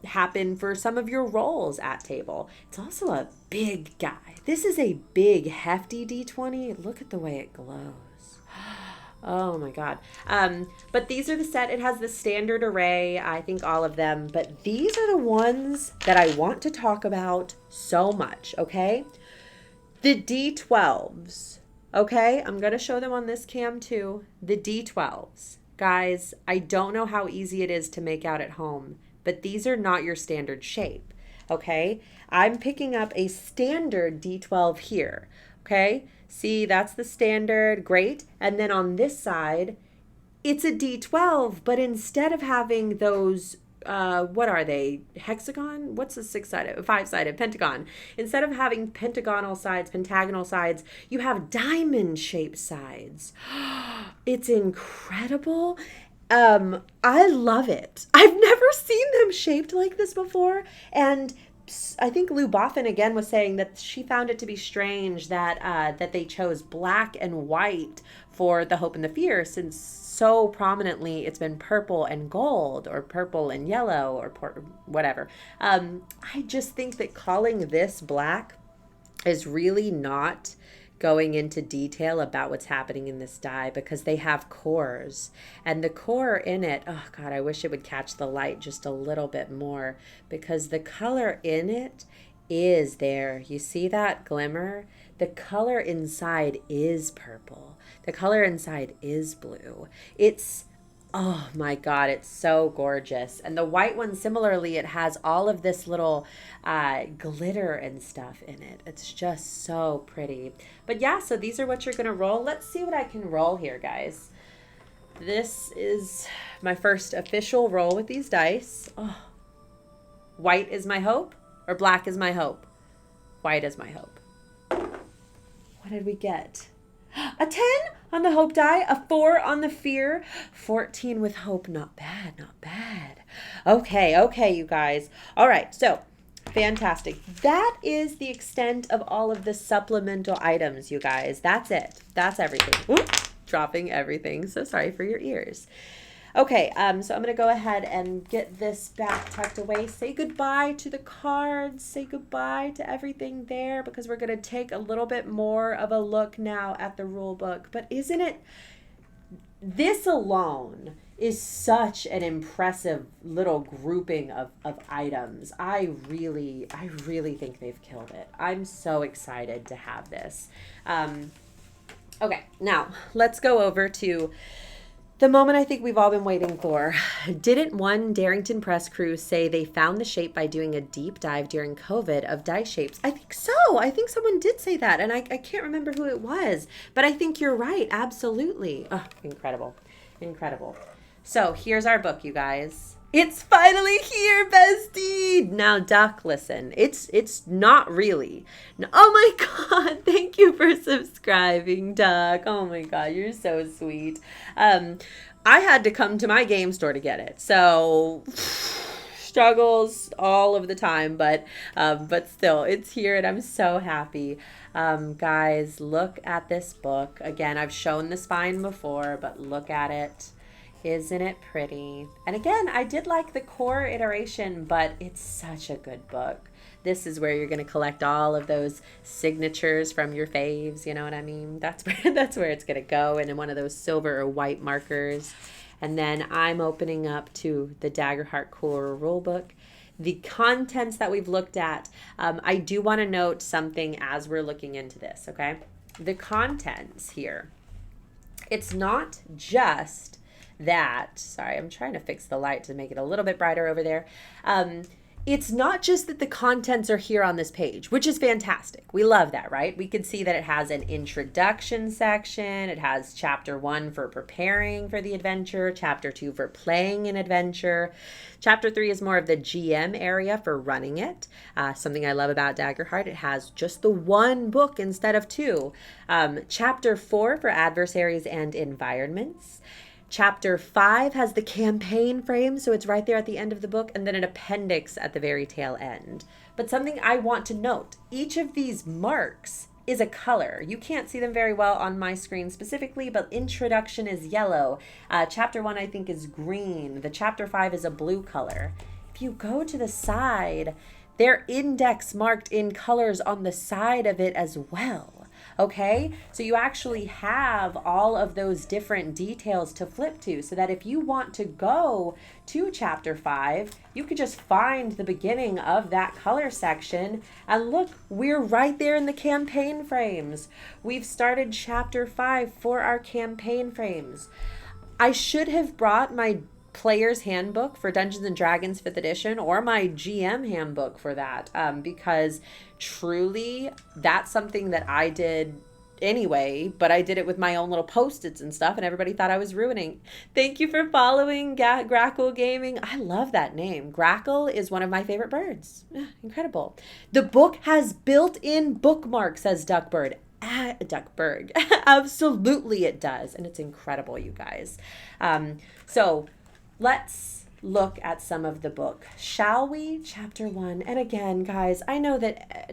happen for some of your rolls at table. It's also a big guy. This is a big, hefty D20. Look at the way it glows. Oh my God. But these are the set. It has the standard array, I think all of them. But these are the ones that I want to talk about so much, okay? The D12s, okay? I'm going to show them on this cam too. The D12s. Guys, I don't know how easy it is to make out at home, but these are not your standard shape, okay? I'm picking up a standard D12 here, okay? See, that's the standard, great. And then on this side, it's a D12, but instead of having those what are they? Hexagon? What's a 5-sided pentagon? Instead of having pentagonal sides, pentagonal sides, you have diamond shaped sides. It's incredible. I love it. I've never seen them shaped like this before. And I think Lou Boffin again was saying that she found it to be strange that they chose black and white for the hope and the fear, since so prominently it's been purple and gold, or purple and yellow, or whatever. I just think that calling this black is really not going into detail about what's happening in this die, because they have cores, and the core in it, oh God, I wish it would catch the light just a little bit more, because the color in it is there. You see that glimmer? The color inside is purple. The color inside is blue. Oh my God, it's so gorgeous. And the white one, similarly, it has all of this little glitter and stuff in it. It's just so pretty. But yeah, so these are what you're going to roll. Let's see what I can roll here, guys. This is my first official roll with these dice. Oh. White is my hope, or black is my hope? White is my hope. What did we get? A 10 on the hope die, a 4 on the fear, 14 with hope. Not bad, not bad. Okay, you guys. All right, so fantastic. That is the extent of all of the supplemental items, you guys. That's it. That's everything. Whoop, dropping everything. So sorry for your ears. Okay, so I'm going to go ahead and get this back tucked away. Say goodbye to the cards. Say goodbye to everything there, because we're going to take a little bit more of a look now at the rule book. But isn't it, this alone is such an impressive little grouping of items. I really think they've killed it. I'm so excited to have this. Okay, now let's go over to the moment I think we've all been waiting for. Didn't one Darrington Press crew say they found the shape by doing a deep dive during COVID of die shapes? I think so. I think someone did say that, and I can't remember who it was. But I think you're right. Absolutely. Oh, incredible. Incredible. So here's our book, you guys. It's finally here, bestie. Now, Duck, listen. It's not really. No, oh my God. Thank you for subscribing, Duck. Oh my God. You're so sweet. I had to come to my game store to get it. So struggles all of the time, but still it's here and I'm so happy. Guys, look at this book. Again, I've shown the spine before, but look at it. Isn't it pretty? And again, I did like the core iteration, but it's such a good book. This is where you're going to collect all of those signatures from your faves. You know what I mean? That's where it's going to go, and in one of those silver or white markers. And then I'm opening up to the Daggerheart Core rulebook. The contents that we've looked at, I do want to note something as we're looking into this, okay? The contents here, it's not just that, sorry, I'm trying to fix the light to make it a little bit brighter over there. It's not just that the contents are here on this page, which is fantastic. We love that, right? We could see that it has an introduction section. It has chapter 1 for preparing for the adventure, chapter 2 for playing an adventure. Chapter 3 is more of the GM area for running it. Something I love about Daggerheart, it has just the one book instead of 2. Chapter 4 for adversaries and environments. Chapter 5 has the campaign frame, so it's right there at the end of the book, and then an appendix at the very tail end. But something I want to note, each of these marks is a color. You can't see them very well on my screen specifically, but introduction is yellow. Chapter 1, I think, is green. The chapter 5 is a blue color. If you go to the side, they're index marked in colors on the side of it as well. Okay, so you actually have all of those different details to flip to, so that if you want to go to chapter 5, you could just find the beginning of that color section, and look, we're right there in the campaign frames. We've started chapter 5 for our campaign frames. I should have brought my Player's Handbook for Dungeons and Dragons 5th edition, or my GM handbook for that, because truly that's something that I did anyway, but I did it with my own little Post-its and stuff, and everybody thought I was ruining. Thank you for following Grackle Gaming. I love that name. Grackle is one of my favorite birds. Incredible. The book has built-in bookmarks, says Duckbird. Duckberg. Absolutely it does. And it's incredible, you guys. So let's look at some of the book, shall we? Chapter 1. And again, guys, I know that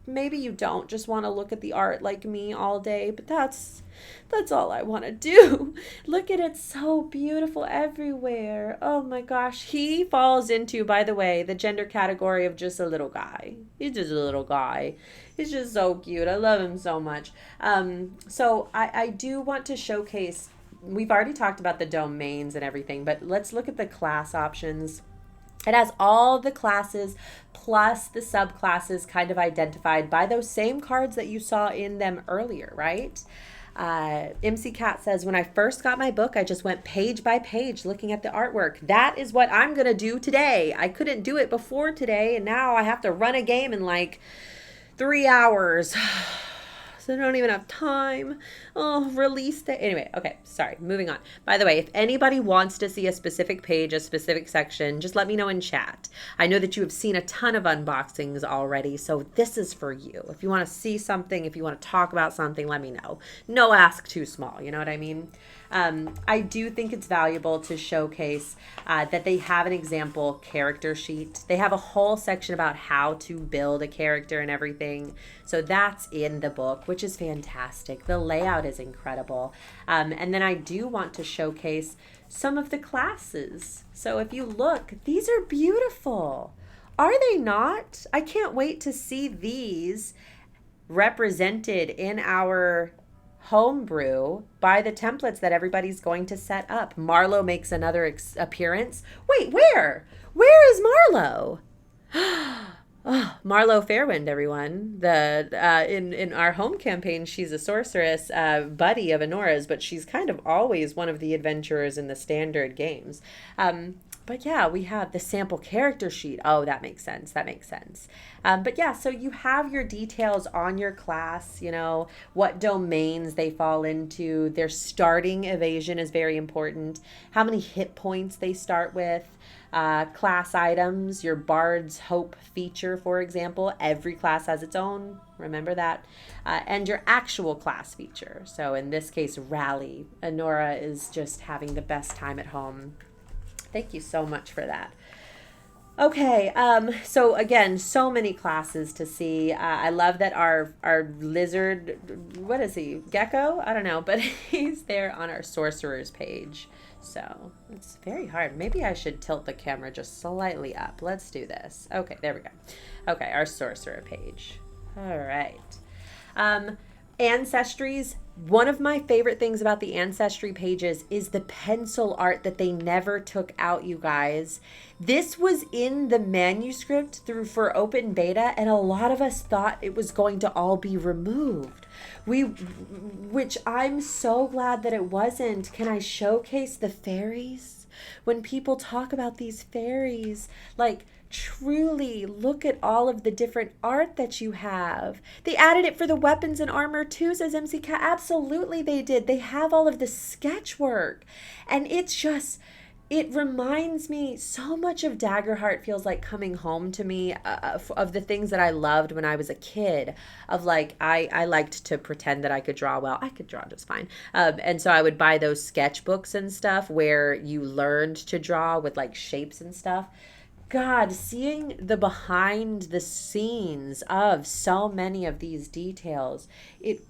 maybe you don't just want to look at the art like me all day, but that's all I want to do. Look at it, so beautiful everywhere. Oh my gosh. He falls into, by the way, the gender category of just a little guy. He's just a little guy. He's just so cute. I love him so much. So I do want to showcase, we've already talked about the domains and everything, but let's look at the class options. It has all the classes plus the subclasses kind of identified by those same cards that you saw in them earlier, right? MC Cat says, when I first got my book, I just went page by page looking at the artwork. That is what I'm going to do today. I couldn't do it before today, and now I have to run a game in like 3 hours. So I don't even have time. Oh, release day. Anyway, okay, sorry, moving on. By the way, if anybody wants to see a specific page, a specific section, just let me know in chat. I know that you have seen a ton of unboxings already, so this is for you. If you want to see something, if you want to talk about something, let me know. No ask too small, you know what I mean? I do think it's valuable to showcase that they have an example character sheet. They have a whole section about how to build a character and everything. So that's in the book, which is fantastic. The layout is incredible. And then I do want to showcase some of the classes. So if you look, these are beautiful. Are they not? I can't wait to see these represented in our homebrew by the templates that everybody's going to set up. Marlo makes another appearance. Wait, where? Where is Marlo? Oh, Marlo Fairwind, everyone. In our home campaign, she's a sorceress, buddy of Honora's, but she's kind of always one of the adventurers in the standard games. But yeah, we have the sample character sheet. Oh, that makes sense. That makes sense. But yeah, so you have your details on your class, you know, what domains they fall into. Their starting evasion is very important. How many hit points they start with. Class items, your Bard's Hope feature, for example. Every class has its own. Remember that. And your actual class feature. So in this case, Rally. Honora is just having the best time at home. Thank you so much for that. Okay, so again, so many classes to see. I love that our lizard, what is he, gecko? I don't know, but he's there on our sorcerer's page. So it's very hard. Maybe I should tilt the camera just slightly up. Let's do this. Okay, there we go. Okay, our sorcerer page. All right. Ancestries. One of my favorite things about the Ancestry pages is the pencil art that they never took out, you guys. This was in the manuscript for open beta, and a lot of us thought it was going to all be removed. Which I'm so glad that it wasn't. Can I showcase the fairies? When people talk about these fairies, like, truly look at all of the different art that you have. They added it for the weapons and armor too, says MC Cat. Absolutely they did. They have all of the sketch work. And it's just, it reminds me so much of Daggerheart. Feels like coming home to me of the things that I loved when I was a kid. Of like, I liked to pretend that I could draw well. I could draw just fine. And so I would buy those sketchbooks and stuff where you learned to draw with like shapes and stuff. God, seeing the behind the scenes of so many of these details, it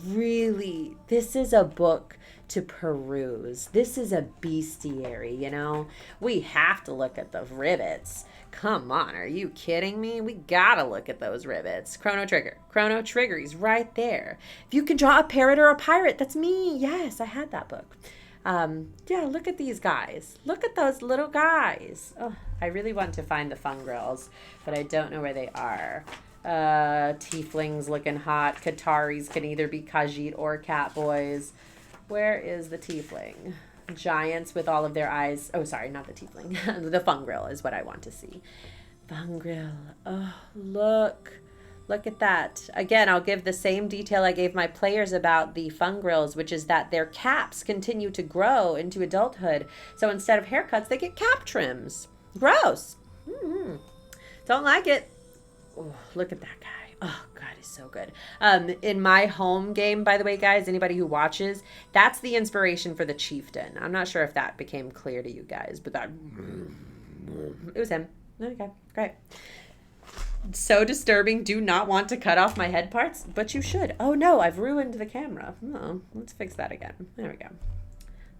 really, this is a book to peruse. This is a bestiary, you know? We have to look at the rivets. Come on, are you kidding me? We gotta look at those rivets. Chrono Trigger, he's right there. If you can draw a parrot or a pirate, that's me. Yes, I had that book. Yeah, look at these guys. Look at those little guys. Oh, I really want to find the Fungrills, but I don't know where they are. Tieflings looking hot. Kataris can either be Khajiit or Catboys. Where is the Tiefling? Giants with all of their eyes. Oh, sorry, not the Tiefling. The Fungrill is what I want to see. Fungrill. Oh, look. Look at that. Again, I'll give the same detail I gave my players about the fungrills, which is that their caps continue to grow into adulthood. So instead of haircuts, they get cap trims. Gross. Mm-hmm. Don't like it. Oh, look at that guy. Oh, God, he's so good. In my home game, by the way, guys, anybody who watches, that's the inspiration for the chieftain. I'm not sure if that became clear to you guys, but that... It was him. Okay, great. So disturbing. Do not want to cut off my head parts, but you should. Oh no, I've ruined the camera. Oh, let's fix that again. There we go.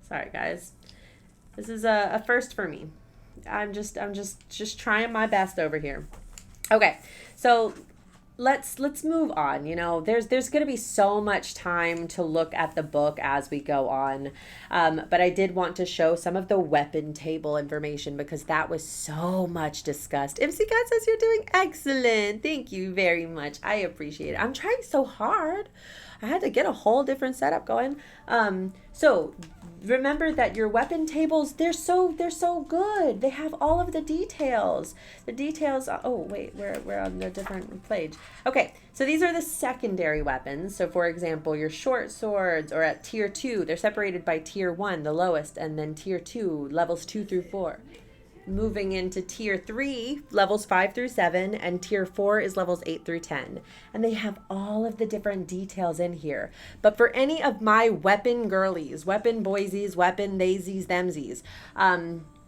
Sorry, guys. This is a first for me. I'm just trying my best over here. Okay, so let's move on. You know, there's going to be so much time to look at the book as we go on, but I did want to show some of the weapon table information because that was so much discussed. Ipsy Cat says you're doing excellent. Thank you very much. I appreciate it. I'm trying so hard. I had to get a whole different setup going. So remember that your weapon tables, they're so good. They have all of the details. The details, oh wait, we're on a different page. Okay, so these are the secondary weapons. So for example, your short swords or at tier 2, they're separated by tier 1, the lowest, and then tier 2, levels 2 through 4. Moving into tier 3, levels 5 through 7, and tier 4 is levels 8 through 10. And they have all of the different details in here. But for any of my weapon girlies, weapon boysies, weapon theysies, themsies,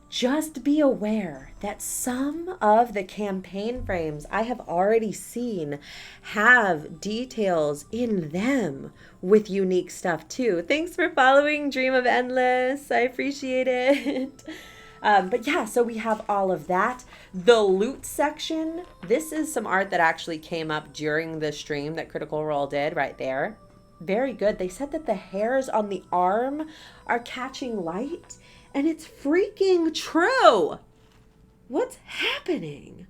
just be aware that some of the campaign frames I have already seen have details in them with unique stuff too. Thanks for following Dream of Endless. I appreciate it. But yeah, so we have all of that. The loot section, this is some art that actually came up during the stream that Critical Role did right there. Very good. They said that the hairs on the arm are catching light, and it's freaking true. What's happening?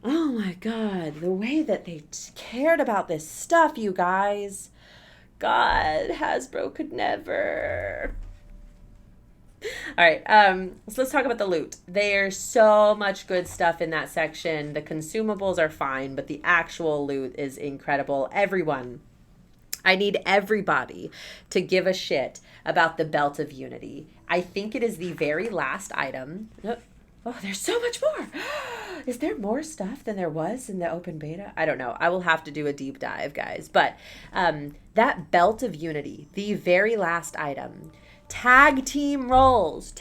Oh my God, the way that they cared about this stuff, you guys. God, Hasbro could never. All right, so let's talk about the loot. There's so much good stuff in that section. The consumables are fine, but the actual loot is incredible. Everyone, I need everybody to give a shit about the Belt of Unity. I think it is the very last item. Oh, there's so much more. Is there more stuff than there was in the open beta? I don't know. I will have to do a deep dive, guys. But that Belt of Unity, the very last item, tag team roles.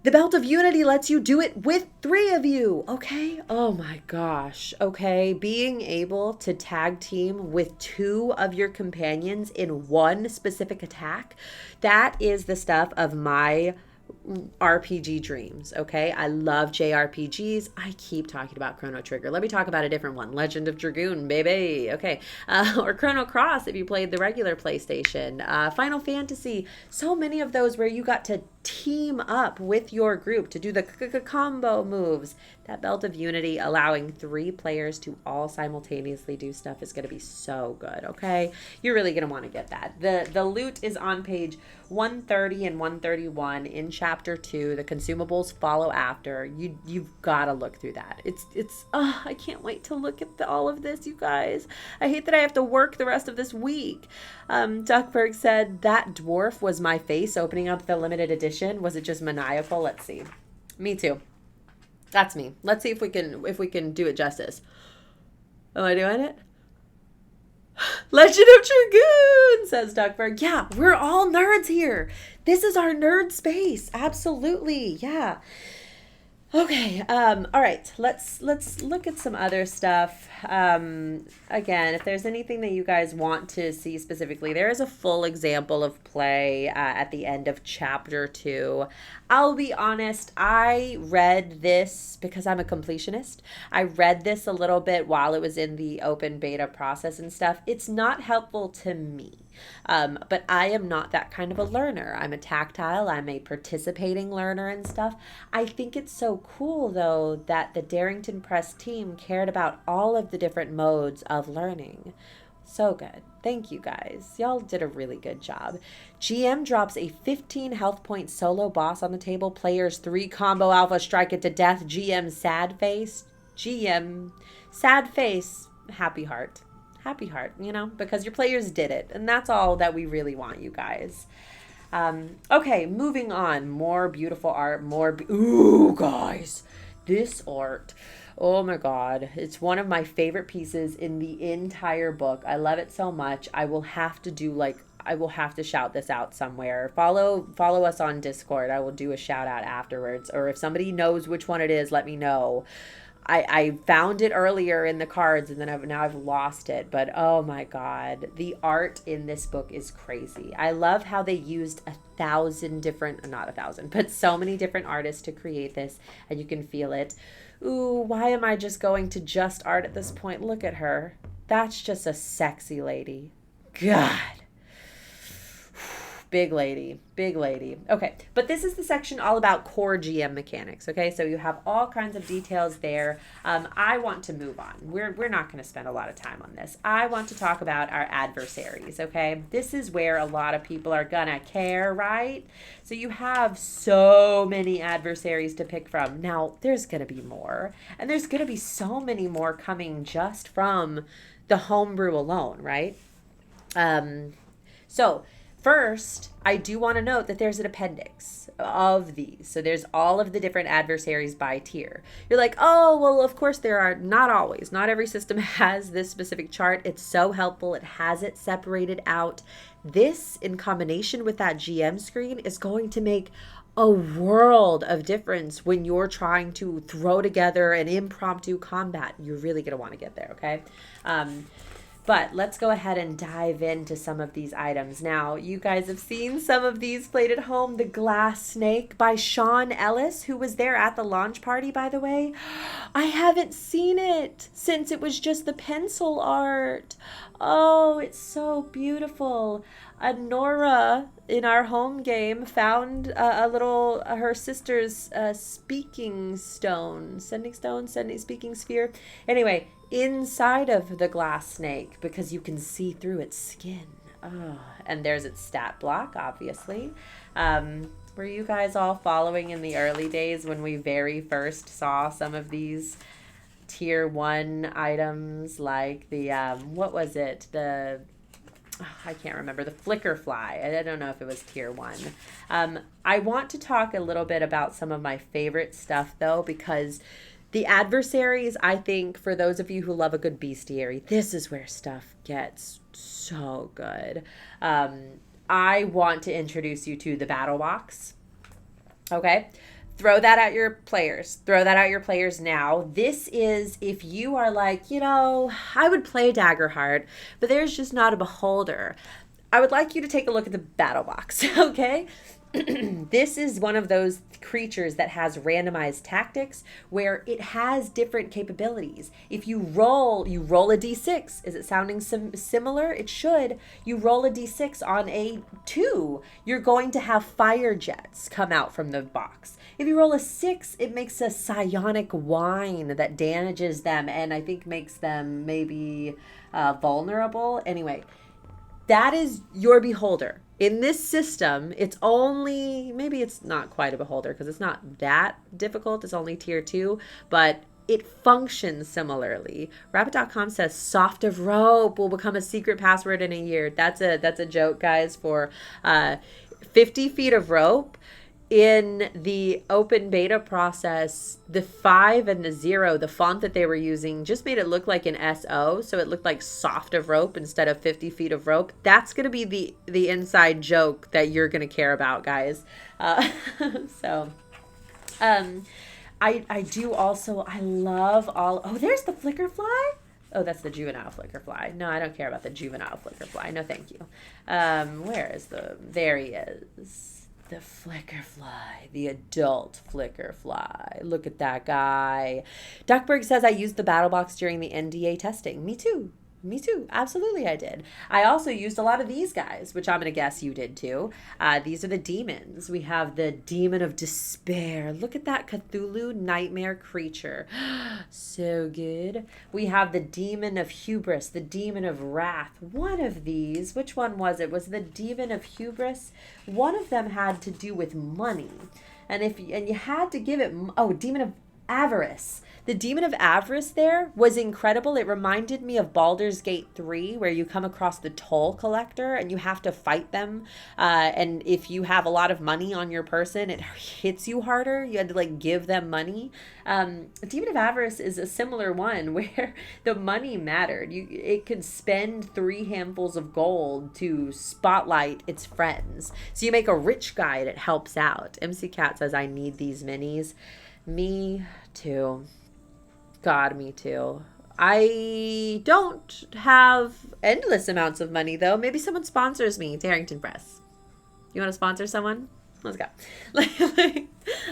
The Belt of Unity lets you do it with 3 of you, okay? Oh my gosh, okay? Being able to tag team with 2 of your companions in one specific attack, that is the stuff of my RPG dreams, okay? I love JRPGs. I keep talking about Chrono Trigger. Let me talk about a different one. Legend of Dragoon, baby. Okay. Or Chrono Cross if you played the regular PlayStation. Final Fantasy. So many of those where you got to team up with your group to do the combo moves. That Belt of Unity allowing 3 players to all simultaneously do stuff is going to be so good, okay? You're really going to want to get that. The loot is on page 130 and 131 in chapter 2. The consumables follow after. You've got to look through that. I can't wait to look at all of this, you guys. I hate that I have to work the rest of this week. Duckberg said that dwarf was my face opening up the limited edition. Was it just maniacal? Let's see. Me too. That's me. Let's see if we can do it justice. Am I doing it? Legend of Dragoon, says Duckberg. Yeah, we're all nerds here. This is our nerd space. Absolutely. Yeah. Okay. All right. Let's look at some other stuff. Again, if there's anything that you guys want to see specifically, there is a full example of play at the end of chapter 2. I'll be honest, I read this because I'm a completionist. I read this a little bit while it was in the open beta process and stuff. It's not helpful to me. But I am not that kind of a learner. I'm a tactile, I'm a participating learner and stuff. I think it's so cool, though, that the Darrington Press team cared about all of the different modes of learning. So good. Thank you, guys. Y'all did a really good job. GM drops a 15 health point solo boss on the table. Players 3 combo alpha strike it to death. GM sad face. GM, sad face, happy heart. Happy heart, because your players did it. And that's all that we really want, you guys. Okay, moving on. More beautiful art. Ooh, guys. This art. Oh my God. It's one of my favorite pieces in the entire book. I love it so much. I will have to shout this out somewhere. Follow us on Discord. I will do a shout out afterwards. Or if somebody knows which one it is, let me know. I found it earlier in the cards and then now I've lost it. But oh my God, the art in this book is crazy. I love how they used so many different artists to create this, and you can feel it. Ooh, why am I just going to just art at this point? Look at her. That's just a sexy lady. God. Big lady. Okay, but this is the section all about core GM mechanics, okay? So you have all kinds of details there. I want to move on. We're not going to spend a lot of time on this. I want to talk about our adversaries, okay? This is where a lot of people are going to care, right? So you have so many adversaries to pick from. Now, there's going to be more, and there's going to be so many more coming just from the homebrew alone, right? So first, I do want to note that there's an appendix of these. So there's all of the different adversaries by tier. You're like, oh, well, of course there are. Not always. Not every system has this specific chart. It's so helpful. It has it separated out. This, in combination with that GM screen, is going to make a world of difference when you're trying to throw together an impromptu combat. You're really going to want to get there, okay? But let's go ahead and dive into some of these items. Now, you guys have seen some of these played at home. The Glass Snake by Sean Ellis, who was there at the launch party, by the way. I haven't seen it since it was just the pencil art. Oh, it's so beautiful. Nora, in our home game, found her sister's speaking sphere. Anyway, inside of the glass snake, because you can see through its skin. Oh, and there's its stat block, obviously. Were you guys all following in the early days when we very first saw some of these tier 1 items, like the, what was it? I can't remember, the flicker fly. I don't know if it was tier 1. I want to talk a little bit about some of my favorite stuff, though, because the adversaries, I think, for those of you who love a good bestiary, this is where stuff gets so good. I want to introduce you to the battle box. Okay? Throw that at your players. Throw that at your players now. This is if you are like, I would play Daggerheart, but there's just not a beholder. I would like you to take a look at the battle box, okay? This is one of those creatures that has randomized tactics where it has different capabilities. If you roll a d6. Is it sounding similar? It should. You roll a d6 on a 2. You're going to have fire jets come out from the box. If you roll a 6, it makes a psionic whine that damages them and I think makes them maybe vulnerable. Anyway, that is your beholder. In this system, it's maybe it's not quite a beholder because it's not that difficult. It's only tier 2, but it functions similarly. Rabbit.com says soft of rope will become a secret password in a year. That's a joke, guys, for 50 feet of rope. In the open beta process, the 5 and the 0, the font that they were using just made it look like an SO, so it looked like soft of rope instead of 50 feet of rope. That's going to be the inside joke that you're going to care about, guys. I love all... Oh, there's the flicker fly? Oh, that's the juvenile flicker fly. No, I don't care about the juvenile flicker fly. No, thank you. There he is. The flicker fly, the adult flicker fly. Look at that guy. Duckberg says, I used the battle box during the NDA testing. Me too. Absolutely, I did. I also used a lot of these guys, which I'm going to guess you did too. These are the demons. We have the Demon of Despair. Look at that Cthulhu nightmare creature. So good. We have the Demon of Hubris, the Demon of Wrath. One of these, which one was it? Was the Demon of Hubris? One of them had to do with money. And you had to give it, Demon of Avarice. The Demon of Avarice there was incredible. It reminded me of Baldur's Gate 3, where you come across the toll collector and you have to fight them. And if you have a lot of money on your person, it hits you harder. You had to like give them money. Demon of Avarice is a similar one where the money mattered. It could spend 3 handfuls of gold to spotlight its friends. So you make a rich guy and it helps out. MC Cat says, I need these minis. Me too. God, me too. I don't have endless amounts of money, though. Maybe someone sponsors me. Darrington Press. You want to sponsor someone? Let's go. All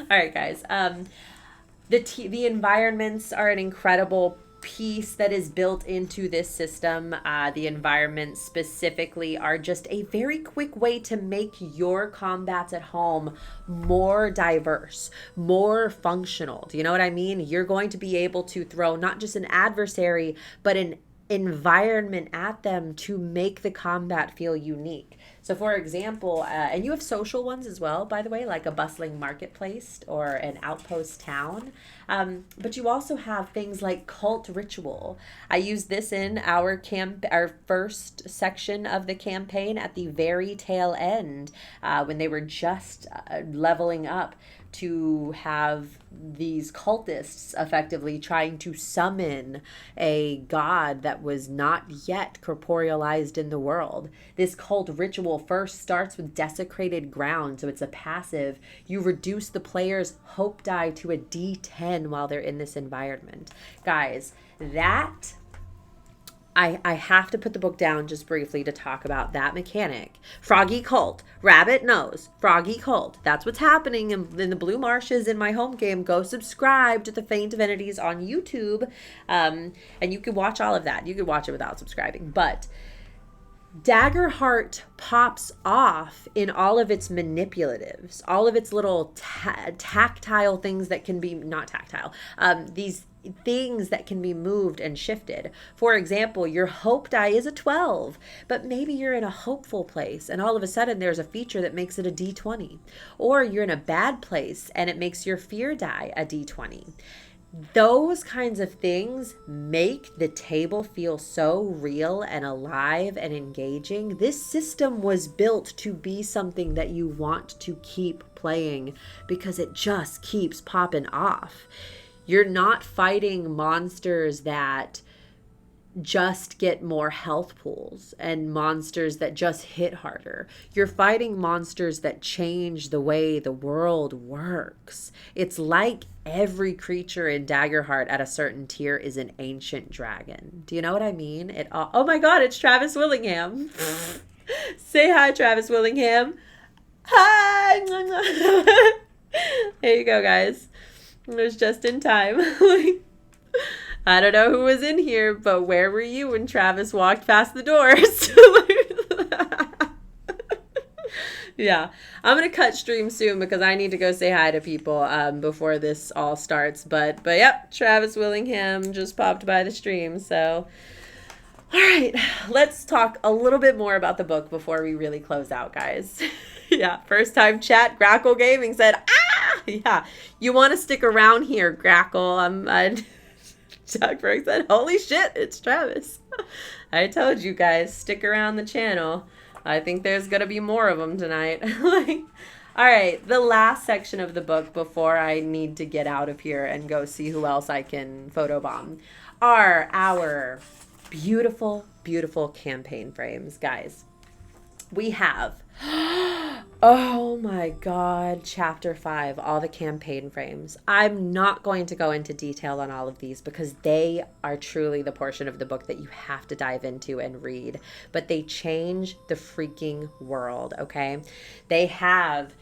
right, guys. The environments are an incredible piece that is built into this system. The environments specifically are just a very quick way to make your combats at home more diverse, more functional. Do you know what I mean? You're going to be able to throw not just an adversary, but an environment at them to make the combat feel unique. So for example, and you have social ones as well, by the way, like a bustling marketplace or an outpost town. But you also have things like cult ritual. I used this in our first section of the campaign at the very tail end, when they were just leveling up to have these cultists effectively trying to summon a god that was not yet corporealized in the world. This cult ritual first starts with desecrated ground, so it's a passive. You reduce the player's hope die to a D10 while they're in this environment. Guys, that... I have to put the book down just briefly to talk about that mechanic. Froggy Cult. Rabbit knows. Froggy Cult. That's what's happening in the Blue Marshes in my home game. Go subscribe to the Faint Divinities on YouTube. And you can watch all of that. You can watch it without subscribing. But Daggerheart pops off in all of its manipulatives. All of its little tactile things that can be... Not tactile. These things that can be moved and shifted. For example, your hope die is a 12, but maybe you're in a hopeful place and all of a sudden there's a feature that makes it a D20. Or you're in a bad place and it makes your fear die a D20. Those kinds of things make the table feel so real and alive and engaging. This system was built to be something that you want to keep playing because it just keeps popping off. You're not fighting monsters that just get more health pools and monsters that just hit harder. You're fighting monsters that change the way the world works. It's like every creature in Daggerheart at a certain tier is an ancient dragon. Do you know what I mean? Oh my God, it's Travis Willingham. Say hi, Travis Willingham. Hi. There you go, guys. It was just in time. I don't know who was in here, but where were you when Travis walked past the doors? Yeah, I'm going to cut stream soon because I need to go say hi to people before this all starts. But yep, Travis Willingham just popped by the stream. So, all right, let's talk a little bit more about the book before we really close out, guys. Yeah, first time chat, Grackle Gaming said, yeah, you want to stick around here, Grackle. Chuck Berg said, holy shit, it's Travis. I told you guys, stick around the channel. I think there's going to be more of them tonight. All right, the last section of the book before I need to get out of here and go see who else I can photobomb are our beautiful, beautiful campaign frames, guys. We have, oh my God, Chapter 5, all the campaign frames. I'm not going to go into detail on all of these because they are truly the portion of the book that you have to dive into and read. But they change the freaking world, okay? They have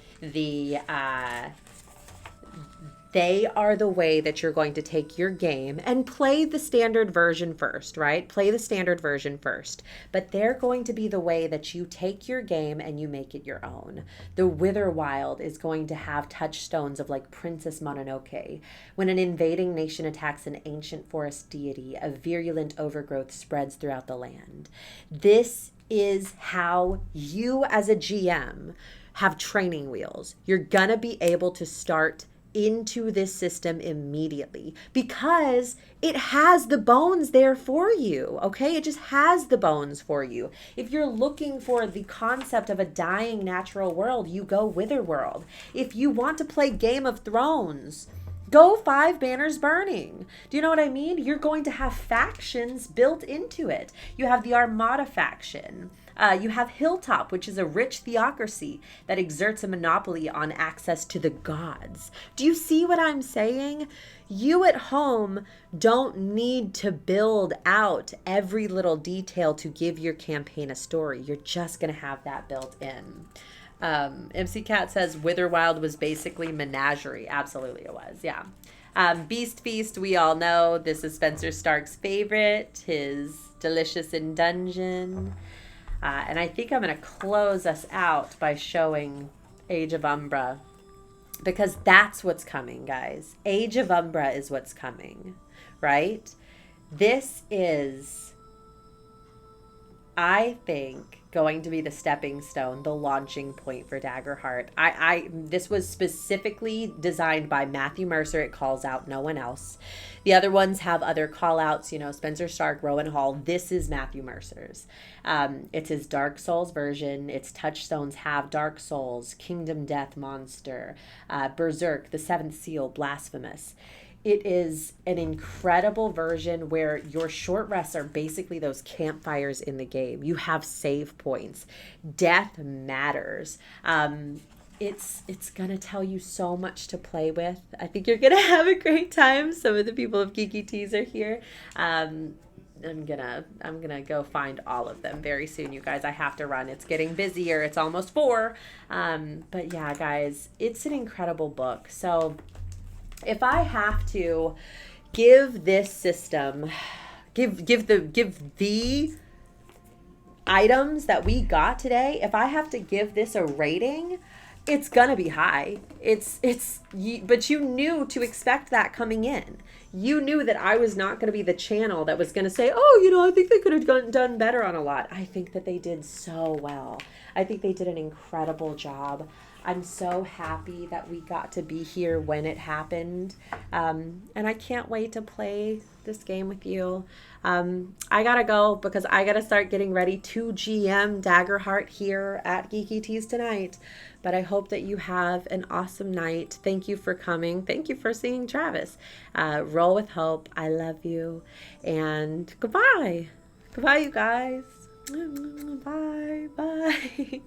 they are the way that you're going to take your game and play the standard version first, right? Play the standard version first. But they're going to be the way that you take your game and you make it your own. The Witherwild is going to have touchstones of like Princess Mononoke. When an invading nation attacks an ancient forest deity, a virulent overgrowth spreads throughout the land. This is how you as a GM have training wheels. You're gonna be able to start into this system immediately because it has the bones there for you, okay? It just has the bones for you. If you're looking for the concept of a dying natural world, you go Witherworld. If you want to play Game of Thrones, go Five Banners Burning. Do you know what I mean? You're going to have factions built into it. You have the Armada faction. You have Hilltop, which is a rich theocracy that exerts a monopoly on access to the gods. Do you see what I'm saying? You at home don't need to build out every little detail to give your campaign a story. You're just going to have that built in. MC Cat says Witherwild was basically Menagerie. Absolutely it was, yeah. Beast Feast, we all know. This is Spencer Stark's favorite. His Delicious in Dungeon. And I think I'm going to close us out by showing Age of Umbra. Because that's what's coming, guys. Age of Umbra is what's coming, right? This is, I think, going to be the stepping stone, the launching point for Daggerheart. This was specifically designed by Matthew Mercer. It calls out no one else. The other ones have other call outs, Spencer Stark, Rowan Hall. This is Matthew Mercer's. It's his Dark Souls version. Its touchstones have Dark Souls, Kingdom Death Monster, Berserk, The Seventh Seal, Blasphemous. It is an incredible version where your short rests are basically those campfires in the game. You have save points. Death matters. It's going to tell you so much to play with. I think you're going to have a great time. Some of the people of Geeky Teas are here. I'm gonna go find all of them very soon, you guys. I have to run. It's getting busier. It's almost 4. But yeah, guys, it's an incredible book. So if I have to give this system, give the items that we got today, if I have to give this a rating, it's gonna be high. But you knew to expect that coming in. You knew that I was not gonna be the channel that was gonna say, oh, I think they could have done better on a lot. I think that they did so well. I think they did an incredible job. I'm so happy that we got to be here when it happened. And I can't wait to play this game with you. I gotta go because I gotta start getting ready to GM Daggerheart here at Geeky Teas tonight. But I hope that you have an awesome night. Thank you for coming. Thank you for seeing Travis. Roll with hope. I love you. And goodbye. Goodbye, you guys. Bye. Bye.